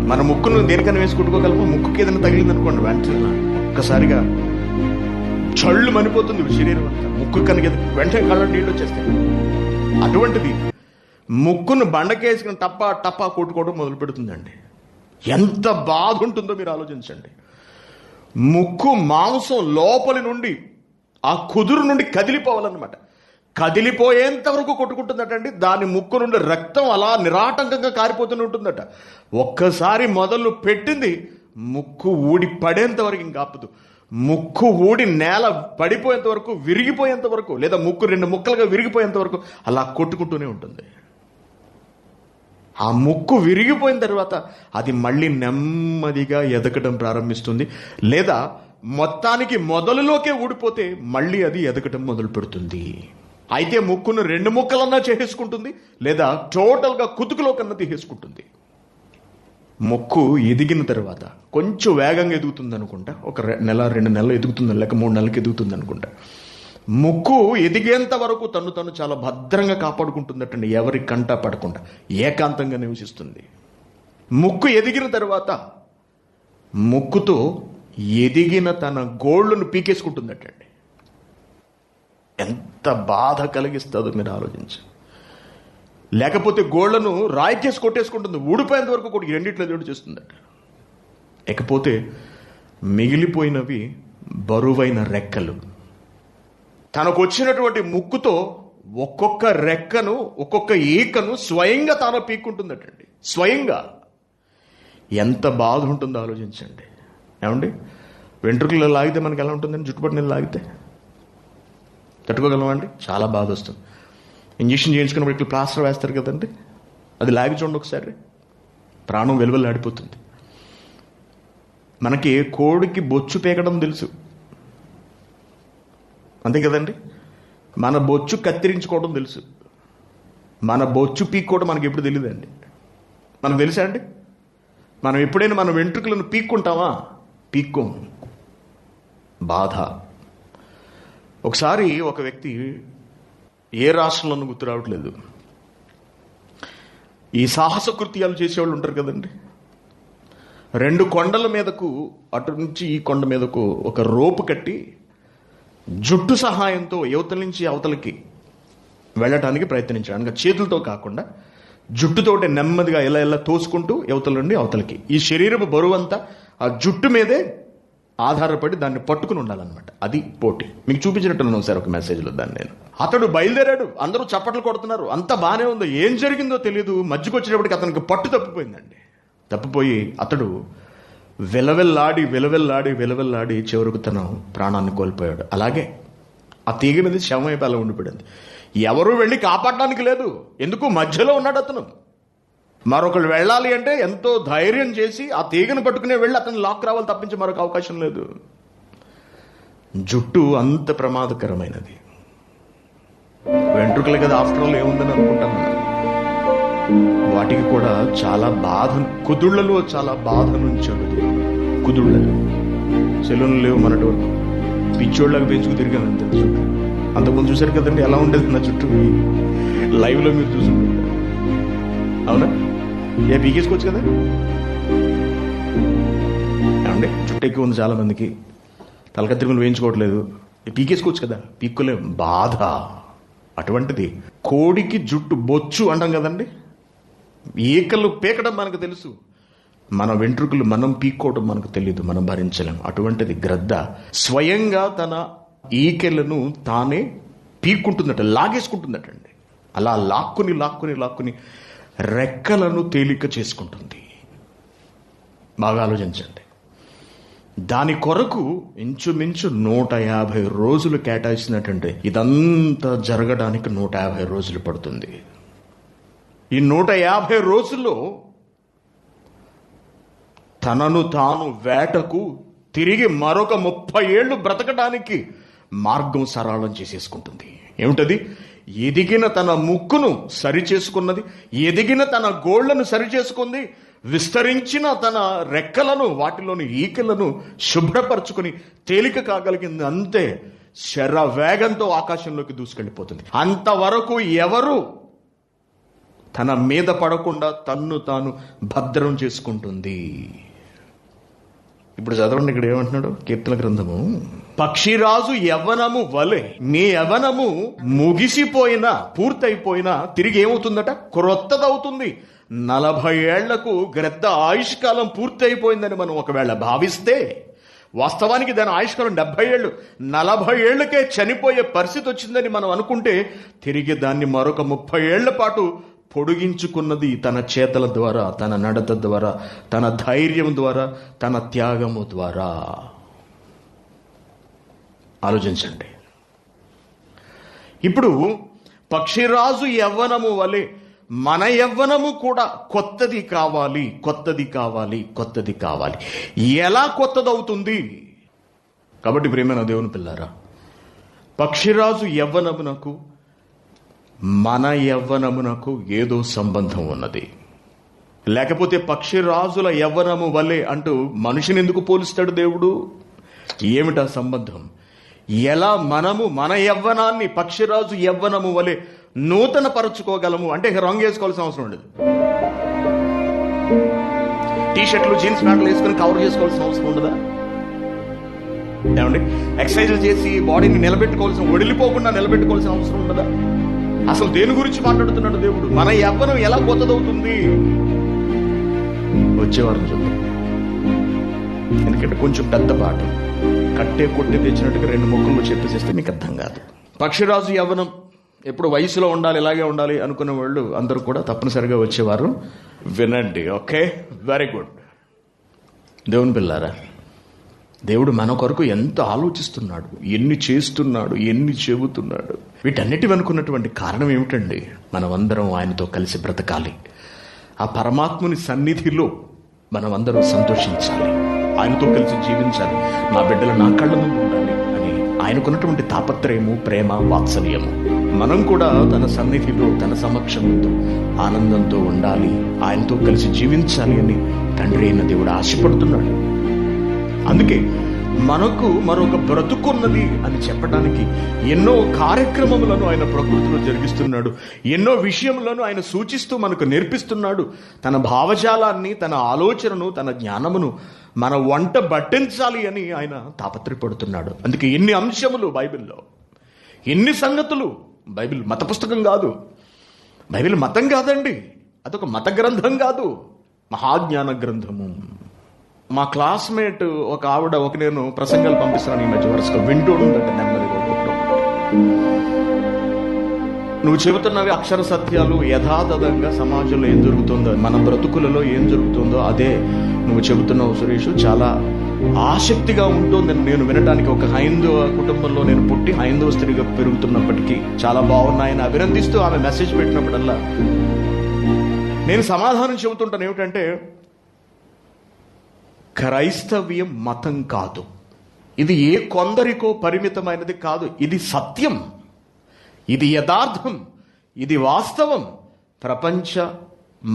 మన ముక్కును దేనికైనా వేసి కుట్టుకోగలమో? ముక్కుకి ఏదైనా తగిలింది అనుకోండి, వెంటనే ఒక్కసారిగా చళ్ళు మనిపోతుంది శరీరం అంతా. ముక్కు కనుక వెంటనే కళ్ళ నీళ్ళు వచ్చేస్తాయి. అటువంటిది ముక్కును బండకేసుకుని టప్పా టప్పా కొట్టుకోవడం మొదలు పెడుతుందండి. ఎంత బాధ ఉంటుందో మీరు ఆలోచించండి. ముక్కు మాంసం లోపలి నుండి, ఆ కుదురు నుండి కదిలిపోవాలన్నమాట. కదిలిపోయేంత వరకు కొట్టుకుంటుందటండి. దాని ముక్కు నుండి రక్తం అలా నిరాటంకంగా కారిపోతూనే ఉంటుందట. ఒక్కసారి మొదలు పెట్టింది ముక్కు ఊడి పడేంత వరకు ఇంకా ఆపదు. ముక్కు ఊడి నేల పడిపోయేంత వరకు, విరిగిపోయేంత వరకు, లేదా ముక్కు 2 ముక్కలుగా విరిగిపోయేంత వరకు అలా కొట్టుకుంటూనే ఉంటుంది. ఆ ముక్కు విరిగిపోయిన తర్వాత అది మళ్ళీ నెమ్మదిగా ఎదగడం ప్రారంభిస్తుంది. లేదా మొత్తానికి మొదలులోకే ఊడిపోతే మళ్ళీ అది ఎదగటం మొదలు పెడుతుంది. అయితే ముక్కును 2 ముక్కలన్నా చేసేసుకుంటుంది, లేదా టోటల్గా కుతుకులో కన్నా తీసేసుకుంటుంది. ముక్కు ఎదిగిన తర్వాత కొంచెం వేగంగా ఎదుగుతుంది అనుకుంటా. ఒక 1-2 నెలలు ఎదుగుతుంది, లేక 3 నెలలకు ఎదుగుతుంది అనుకుంటా. ముక్కు ఎదిగేంత వరకు తను చాలా భద్రంగా కాపాడుకుంటుందటండి. ఎవరి కంట పడకుండా ఏకాంతంగా నివసిస్తుంది. ముక్కు ఎదిగిన తర్వాత ముక్కుతో ఎదిగిన తన గోళ్ళను పీకేసుకుంటుందటండి. ఎంత బాధ కలిగిస్తుందో మీరు ఆలోచించండి. లేకపోతే గోళ్లను రాయికేసి కొట్టేసుకుంటుంది, ఊడిపోయేంత వరకు కొట్టి రెండిట్లో ఎదురు చేస్తుందట. ఇకపోతే మిగిలిపోయినవి బరువైన రెక్కలు. తనకు వచ్చినటువంటి ముక్కుతో ఒక్కొక్క రెక్కను, ఒక్కొక్క ఈకను స్వయంగా తాను పీక్కుంటుందటండి. స్వయంగా. ఎంత బాధ ఉంటుందో ఆలోచించండి. ఏమండి, వెంట్రుకలు లాగితే మనకి ఎలా ఉంటుందండి? జుట్టుపట్టిన లాగితే తట్టుకోగలమండి? చాలా బాధ వస్తుంది. ఇంజక్షన్ చేయించుకున్నప్పుడు ప్లాస్టర్ వేస్తారు కదండి, అది లాగి చూడండి ఒకసారి, ప్రాణం వెలువెల్లాడిపోతుంది. మనకి కోడికి బొచ్చు పీకడం తెలుసు, అంతే కదండి. మన బొచ్చు కత్తిరించుకోవడం తెలుసు, మన బొచ్చు పీక్కోవడం మనకి ఎప్పుడు తెలియదండి. మనకు తెలుసా అండి? మనం ఎప్పుడైనా మన వెంట్రుకలను పీక్కుంటామా? పీక్కోం. బాధ. ఒకసారి ఒక వ్యక్తి, ఏ రాష్ట్రంలోనూ గుర్తు రావట్లేదు, ఈ సాహస కృత్యాలు చేసేవాళ్ళు ఉంటారు కదండి, 2 కొండల మీదకు, అటు నుంచి ఈ కొండ మీదకు ఒక రోపు కట్టి జుట్టు సహాయంతో యువతల నుంచి అవతలకి వెళ్ళటానికి ప్రయత్నించాడు. చేతులతో కాకుండా జుట్టుతోటి నెమ్మదిగా ఎలా తోసుకుంటూ యువతల నుండి అవతలకి. ఈ శరీరపు బరువంతా ఆ జుట్టు మీదే ఆధారపడి దాన్ని పట్టుకుని ఉండాలన్నమాట. అది పోటీ. మీకు చూపించినట్టున్నాను సార్ ఒక మెసేజ్లో దాన్ని నేను. అతడు బయలుదేరాడు, అందరూ చప్పట్లు కొడుతున్నారు, అంతా బాగానే ఉందో. ఏం జరిగిందో తెలియదు, మధ్యకు వచ్చేటప్పటికి అతనికి పట్టు తప్పిపోయిందండి. తప్పిపోయి అతడు వెలవెల్లాడి చివరకు తన ప్రాణాన్ని కోల్పోయాడు. అలాగే ఆ తీగ మీద శవం అయిపోయి అలా ఉండిపోయింది. ఎవరు వెళ్ళి కాపాడడానికి లేదు. ఎందుకు? మధ్యలో ఉన్నాడు అతను. మరొకళ్ళు వెళ్ళాలి అంటే ఎంతో ధైర్యం చేసి ఆ తీగను పట్టుకునే వెళ్ళి అతను లాక్ రావాలి తప్పించి మరొక అవకాశం లేదు. జుట్టు అంత ప్రమాదకరమైనది. వెంట్రుకలు కదా ఆఫ్టర్ ఆల్ ఏముందని అనుకుంటాం మనం. వాటికి కూడా చాలా బాధ, కుదుళ్లలో చాలా బాధను ఉంచాడు దేవుడు. కుదుళ్లలో సెలూన్లు లేవు మనటి వరకు, పిచ్చోళ్ళగా పెంచుకు తిరిగాను అంతే. చుట్టూ అంతకుముందు చూశారు కదండి ఎలా ఉండేది నా చుట్టూ, లైవ్లో మీరు చూసుకుంటారు. అవునా? పీకేసుకోవచ్చు కదా. ఏమండి, జుట్టు ఎక్కువ ఉంది చాలా మందికి, తలకత్తిరికలు వేయించుకోవట్లేదు, పీకేసుకోవచ్చు కదా. పీక్కోలేం, బాధ అటువంటిది. కోడికి జుట్టు బొచ్చు అంటాం కదండి, ఈకలు పీకడం మనకు తెలుసు, మన వెంట్రుకలు మనం పీక్కోవడం మనకు తెలియదు, మనం భరించలేం. అటువంటిది గ్రద్ద స్వయంగా తన ఈకెలను తానే పీక్కుంటుందట, లాగేసుకుంటుందటండి. అలా లాక్కుని లాక్కుని లాక్కుని రెక్కలను తేలిక చేసుకుంటుంది. బాగా ఆలోచించండి. దాని కొరకు ఇంచుమించు 150 రోజులు కేటాయిస్తున్నట్టంటే ఇదంతా జరగడానికి 150 రోజులు పడుతుంది. ఈ 150 రోజుల్లో తనను తాను వేటకు తిరిగి మరొక 30 ఏళ్ళు బ్రతకడానికి మార్గం సరళం చేసేసుకుంటుంది. ఏమిటది? ఎదిగిన తన ముక్కును సరిచేసుకున్నది, ఎదిగిన తన గోళ్లను సరిచేసుకుంది, విస్తరించిన తన రెక్కలను, వాటిలోని ఈకలను శుభ్రపరచుకుని తేలిక కాగలిగింది. అంతే, శరవేగంతో ఆకాశంలోకి దూసుకెళ్ళిపోతుంది. అంతవరకు ఎవరు తన మీద పడకుండా తన్ను తాను భద్రం చేసుకుంటుంది. ఇప్పుడు చదవండి, ఇక్కడ ఏమంటున్నాడు కీర్తన గ్రంథము, పక్షిరాజు యవ్వనము వలె నీ యవ్వనము ముగిసిపోయినా, పూర్తయిపోయినా తిరిగి ఏమవుతుందట? క్రొత్తదవుతుంది. 40 ఏళ్లకు గ్రద్ద ఆయుష్కాలం పూర్తి అయిపోయిందని మనం ఒకవేళ భావిస్తే, వాస్తవానికి దాని ఆయుష్కాలం 70 ఏళ్ళు. 40 ఏళ్లకే చనిపోయే పరిస్థితి వచ్చిందని మనం అనుకుంటే, తిరిగి దాన్ని మరొక 30 ఏళ్ల పాటు పొడిగించుకున్నది తన చేతల ద్వారా, తన నడత ద్వారా, తన ధైర్యం ద్వారా, తన త్యాగము ద్వారా. ఆలోచించండి. ఇప్పుడు పక్షిరాజు యవ్వనము వలె మన యవ్వనము కూడా కొత్తది కావాలి, కొత్తది కావాలి, కొత్తది కావాలి. ఎలా కొత్తదవుతుంది? కాబట్టి ప్రియమైన దేవుని పిల్లారా, పక్షిరాజు యవ్వనమునకు మన యవ్వనమునకు ఏదో సంబంధం ఉన్నది. లేకపోతే పక్షిరాజుల యవ్వనము వలె అంటూ మనిషిని ఎందుకు పోలుస్తాడు దేవుడు? ఏమిటా సంబంధం? ఎలా మనము మన యవ్వనాన్ని పక్షిరాజు యవ్వనము వలె నూతన పరుచుకోగలము? అంటే రంగు వేసుకోవాల్సిన అవసరం ఉండదు. టీషర్ట్లు, జీన్స్ ప్యాంట్లు వేసుకుని కవర్ చేసుకోవాల్సిన అవసరం ఉండదా? ఏమండి, ఎక్సర్సైజ్ చేసి బాడీని నిలబెట్టుకోవాల్సిన, వడిలిపోకుండా నిలబెట్టుకోవాల్సిన అవసరం ఉండదా? అసలు దేని గురించి మాట్లాడుతున్నాడు దేవుడు? మన యవ్వనం ఎలా కొత్తదవుతుంది? వచ్చేవారం చూద్దాం. ఎందుకంటే కొంచెం పెద్ద పాట, కట్టే కొట్టి తెచ్చినట్టుగా 2 ముక్కలు చెప్పేసేస్తే మీకు అర్థం కాదు. పక్షిరాజు యవ్వనం ఎప్పుడు వయసులో ఉండాలి, ఇలాగే ఉండాలి అనుకునే వాళ్ళు అందరూ కూడా తప్పనిసరిగా వచ్చేవారు. వినండి, ఓకే? Very good. దేవుని పిల్లారా, దేవుడు మన కొరకు ఎంత ఆలోచిస్తున్నాడు, ఎన్ని చేస్తున్నాడు, ఎన్ని చెబుతున్నాడు. వీటన్నిటి వెనుకున్నటువంటి కారణం ఏమిటండి? మనమందరం ఆయనతో కలిసి బ్రతకాలి. ఆ పరమాత్ముని సన్నిధిలో మనమందరం సంతోషించాలి, ఆయనతో కలిసి జీవించాలి. నా బిడ్డలు నా కళ్ళ ముందు ఉండాలి అని ఆయనకున్నటువంటి తాపత్రయము, ప్రేమ, వాత్సల్యము. మనం కూడా తన సన్నిధిలో, తన సమక్షంతో ఆనందంతో ఉండాలి, ఆయనతో కలిసి జీవించాలి అని తండ్రి అయిన దేవుడు ఆశపడుతున్నాడు. అందుకే మనకు మరొక బ్రతుకున్నది అని చెప్పడానికి ఎన్నో కార్యక్రమములను ఆయన ప్రకృతిలో జరిగిస్తున్నాడు. ఎన్నో విషయములను ఆయన సూచిస్తూ మనకు నేర్పిస్తున్నాడు. తన భావజాలాన్ని, తన ఆలోచనను, తన జ్ఞానమును మన వంట బట్టించాలి అని ఆయన తాపత్రయపడుతున్నాడు. అందుకే ఎన్ని అంశములు బైబిల్లో, ఎన్ని సంగతులు. బైబిల్ మత పుస్తకం కాదు, బైబిల్ మతం కాదండి, అదొక మత గ్రంథం కాదు, మహాజ్ఞాన గ్రంథము. మా క్లాస్మేట్ ఒక ఆవిడ, నేను ప్రసంగాలు పంపిస్తున్నాను ఈ మధ్య వరుసగా, వింటూ ఉందంటే నెమ్మదిగా, నువ్వు చెబుతున్నవి అక్షర సత్యాలు, యథాతథంగా సమాజంలో ఏం జరుగుతుందో, మన బ్రతుకులలో ఏం జరుగుతుందో అదే నువ్వు చెబుతున్నావు సురేష్. చాలా ఆసక్తిగా ఉంటుంది నేను వినడానికి. ఒక హైందవ కుటుంబంలో నేను పుట్టి హైందవ స్త్రీగా పెరుగుతున్నప్పటికీ చాలా బాగున్నాయని అభినందిస్తూ ఆమె మెసేజ్ పెట్టినప్పుడల్లా నేను సమాధానం చెబుతుంటాను. ఏమిటంటే, క్రైస్తవ్యం మతం కాదు, ఇది ఏ కొందరికో పరిమితమైనది కాదు, ఇది సత్యం, ఇది యథార్థం, ఇది వాస్తవం. ప్రపంచ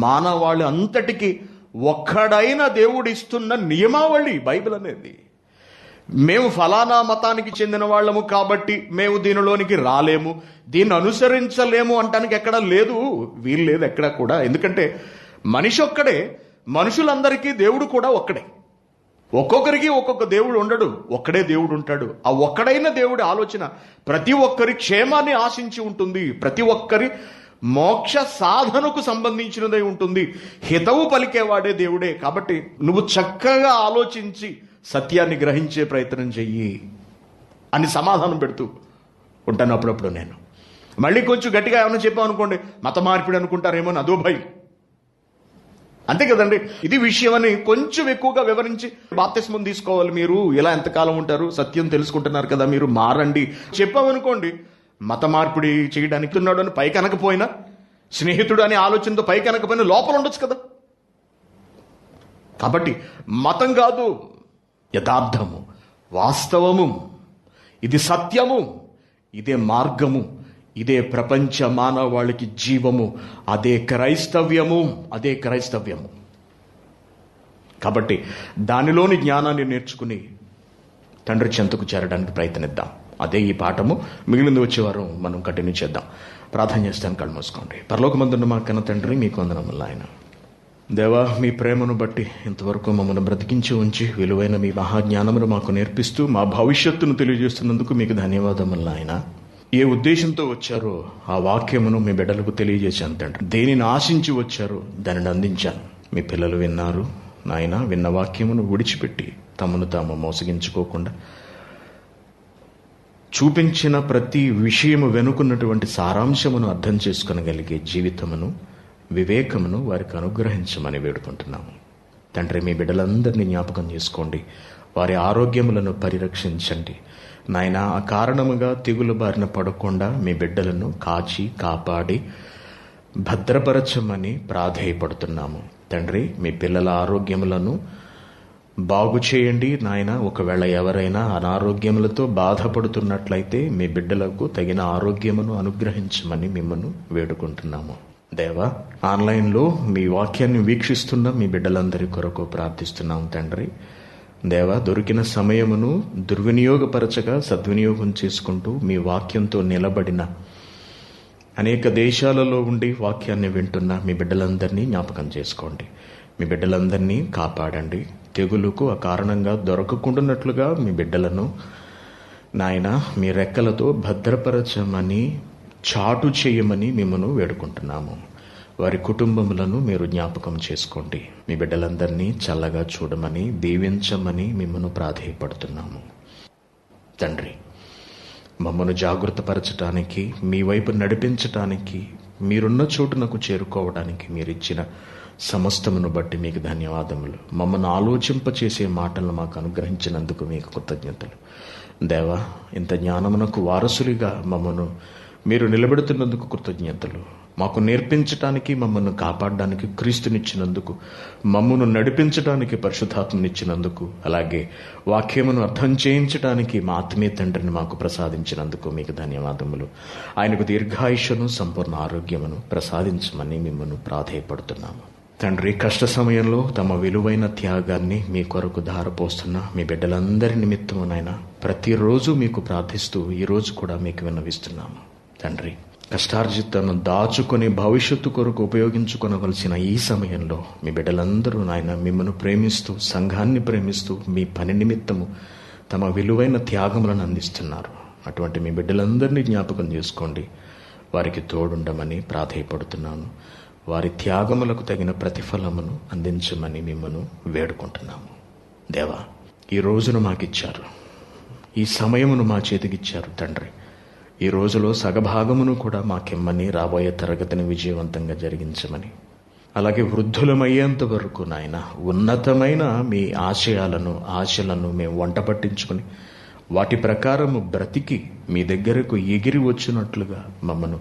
మానవాళి అంతటికీ ఒక్కడైన దేవుడు ఇస్తున్న నియమావళి బైబిల్ అనేది. మేము ఫలానా మతానికి చెందిన వాళ్ళము కాబట్టి మేము దీనిలోనికి రాలేము, దీన్ని అనుసరించలేము అంటానికి ఎక్కడ లేదు, వీలు లేదు ఎక్కడ కూడా. ఎందుకంటే మనిషి ఒక్కడే, మనుషులందరికీ దేవుడు కూడా ఒక్కడే. ఒక్కొక్కరికి ఒక్కొక్క దేవుడు ఉండడు, ఒక్కడే దేవుడు ఉంటాడు. ఆ ఒక్కడైన దేవుడి ఆలోచన ప్రతి ఒక్కరి క్షేమాన్ని ఆశించి ఉంటుంది, ప్రతి ఒక్కరి మోక్ష సాధనకు సంబంధించినదై ఉంటుంది. హితవు పలికేవాడే దేవుడే. కాబట్టి నువ్వు చక్కగా ఆలోచించి సత్యాన్ని గ్రహించే ప్రయత్నం చెయ్యి అని సమాధానం పెడుతూ ఉంటాను అప్పుడప్పుడు నేను. మళ్ళీ కొంచెం గట్టిగా ఏమైనా చెప్పాం అనుకోండి, మత మార్పిడి అనుకుంటారేమో అని అదో భయం. అంతే కదండి, ఇది విషయం అని కొంచెం ఎక్కువగా వివరించి బాప్తిస్మం తీసుకోవాలి, మీరు ఇలా ఎంతకాలం ఉంటారు, సత్యం తెలుసుకుంటున్నారు కదా, మీరు మారండి చెప్పామనుకోండి, మత మార్పిడి చేయడానికి ఉన్నాడు అని పైకి అనకపోయినా, స్నేహితుడు అనే ఆలోచనతో పైకి అనకపోయినా లోపల ఉండొచ్చు కదా. కాబట్టి మతం కాదు, యథార్థము, వాస్తవము, ఇది సత్యము, ఇదే మార్గము, ఇదే ప్రపంచ మానవాళికి జీవము, అదే క్రైస్తవ్యము, అదే క్రైస్తవ్యము. కాబట్టి దానిలోని జ్ఞానాన్ని నేర్చుకుని తండ్రి చెంతకు చేరడానికి ప్రయత్నిద్దాం. అదే ఈ పాఠము. మిగిలింది వచ్చేవారు మనం కంటిన్యూ చేద్దాం. ప్రార్థన చేస్తాను, కళ్ళు మూసుకోండి. పరలోకమందున్న మా కన్న తండ్రి, మీకు వందనములు ఆయన. దేవా, మీ ప్రేమను బట్టి ఇంతవరకు మమ్మల్ని బ్రతికించి ఉంచి విలువైన మీ మహాజ్ఞానమును మాకు నేర్పిస్తూ మా భవిష్యత్తును తెలియజేస్తున్నందుకు మీకు ధన్యవాదములు ఆయన. ఏ ఉద్దేశంతో వచ్చారో ఆ వాక్యమును మీ బిడ్డలకు తెలియజేశాను తండ్రి. దేనిని ఆశించి వచ్చారో దానిని అందించాను. మీ పిల్లలు విన్నారు నాయన. విన్న వాక్యమును విడిచిపెట్టి తమను తాము మోసగించుకోకుండా చూపించిన ప్రతి విషయము వెనుకున్నటువంటి సారాంశమును అర్థం చేసుకొనగలిగే జీవితమును, వివేకమును వారికి అనుగ్రహించమని వేడుకుంటున్నాము తండ్రి. మీ బిడ్డలందరినీ జ్ఞాపకం చేసుకోండి, వారి ఆరోగ్యములను పరిరక్షించండి నాయన. ఆ కారణముగా తెగులు బారిన పడకుండా మీ బిడ్డలను కాచి కాపాడి భద్రపరచమని ప్రాధేయపడుతున్నాము తండ్రి. మీ పిల్లల ఆరోగ్యములను బాగు చేయండి నాయన. ఒకవేళ ఎవరైనా అనారోగ్యములతో బాధపడుతున్నట్లయితే మీ బిడ్డలకు తగిన ఆరోగ్యమును అనుగ్రహించమని మిమ్మల్ని వేడుకుంటున్నాము దేవా. ఆన్లైన్లో మీ వాక్యాన్ని వీక్షిస్తున్న మీ బిడ్డలందరి కొరకు ప్రార్థిస్తున్నాం తండ్రి. దేవా, దొరికిన సమయమును దుర్వినియోగపరచగా సద్వినియోగం చేసుకుంటూ మీ వాక్యంతో నిలబడిన అనేక దేశాలలో ఉండి వాక్యాన్ని వింటున్న మీ బిడ్డలందరినీ జ్ఞాపకం చేసుకోండి. మీ బిడ్డలందరినీ కాపాడండి. తెగులుకు అకారణంగా దొరకకుండానట్లుగా మీ బిడ్డలను నాయన మీ రెక్కలతో భద్రపరచమని, చాటు చేయమని మిమ్మను వేడుకుంటున్నాము. వారి కుటుంబములను మీరు జ్ఞాపకం చేసుకోండి. మీ బిడ్డలందరినీ చల్లగా చూడమని, దీవించమని మిమ్మను ప్రాధేయపడుతున్నాము తండ్రి. మమ్మను జాగృతపరచటానికి, మీ వైపు నడిపించటానికి, మీరున్న చోటునకు చేరుకోవడానికి మీరిచ్చిన సమస్తమును బట్టి మీకు ధన్యవాదములు. మమ్మల్ని ఆలోచింపచేసే మాటలను మాకు అనుగ్రహించినందుకు మీకు కృతజ్ఞతలు దేవా. ఇంత జ్ఞానమునకు వారసులుగా మమ్మను మీరు నిలబెడుతున్నందుకు కృతజ్ఞతలు. మాకు నేర్పించటానికి, మమ్మల్ని కాపాడడానికి క్రీస్తునిచ్చినందుకు, మమ్మను నడిపించడానికి పరిశుద్ధాత్మనిచ్చినందుకు, అలాగే వాక్యమును అర్థం చేయించడానికి మా ఆత్మీయ తండ్రిని మాకు ప్రసాదించినందుకు మీకు ధన్యవాదములు. ఆయనకు దీర్ఘాయుష్ను, సంపూర్ణ ఆరోగ్యమును ప్రసాదించమని మిమ్మల్ని ప్రాధేయపడుతున్నాము తండ్రి. కష్ట సమయంలో తమ విలువైన త్యాగాన్ని మీ కొరకు ధారపోస్తున్న మీ బిడ్డలందరి నిమిత్తమునైనా ప్రతిరోజు మీకు ప్రార్థిస్తూ ఈరోజు కూడా మీకు విన్నవిస్తున్నాము తండ్రి. కష్టార్జితను దాచుకొని భవిష్యత్తు కొరకు ఉపయోగించుకొనవలసిన ఈ సమయంలో మీ బిడ్డలందరూ నాయన మిమ్మల్ని ప్రేమిస్తూ, సంఘాన్ని ప్రేమిస్తూ మీ పని నిమిత్తము తమ విలువైన త్యాగములను అందిస్తున్నారు. అటువంటి మీ బిడ్డలందరినీ జ్ఞాపకం చేసుకోండి. వారికి తోడుండమని ప్రాధేయపడుతున్నాను. వారి త్యాగములకు తగిన ప్రతిఫలమును అందించమని మిమ్మను వేడుకుంటున్నాము దేవా. ఈ రోజును మాకిచ్చారు, ఈ సమయమును మా చేతికిచ్చారు తండ్రి. ఈ రోజులో సగభాగమును కూడా మాకిమ్మని, రాబోయే తరగతిని విజయవంతంగా జరిగించమని, అలాగే వృద్ధులమయ్యేంత వరకు నాయన ఉన్నతమైన మీ ఆశలను మేము వంట పట్టించుకుని వాటి ప్రకారము బ్రతికి మీ దగ్గరకు ఎగిరి వచ్చినట్లుగా మమ్మను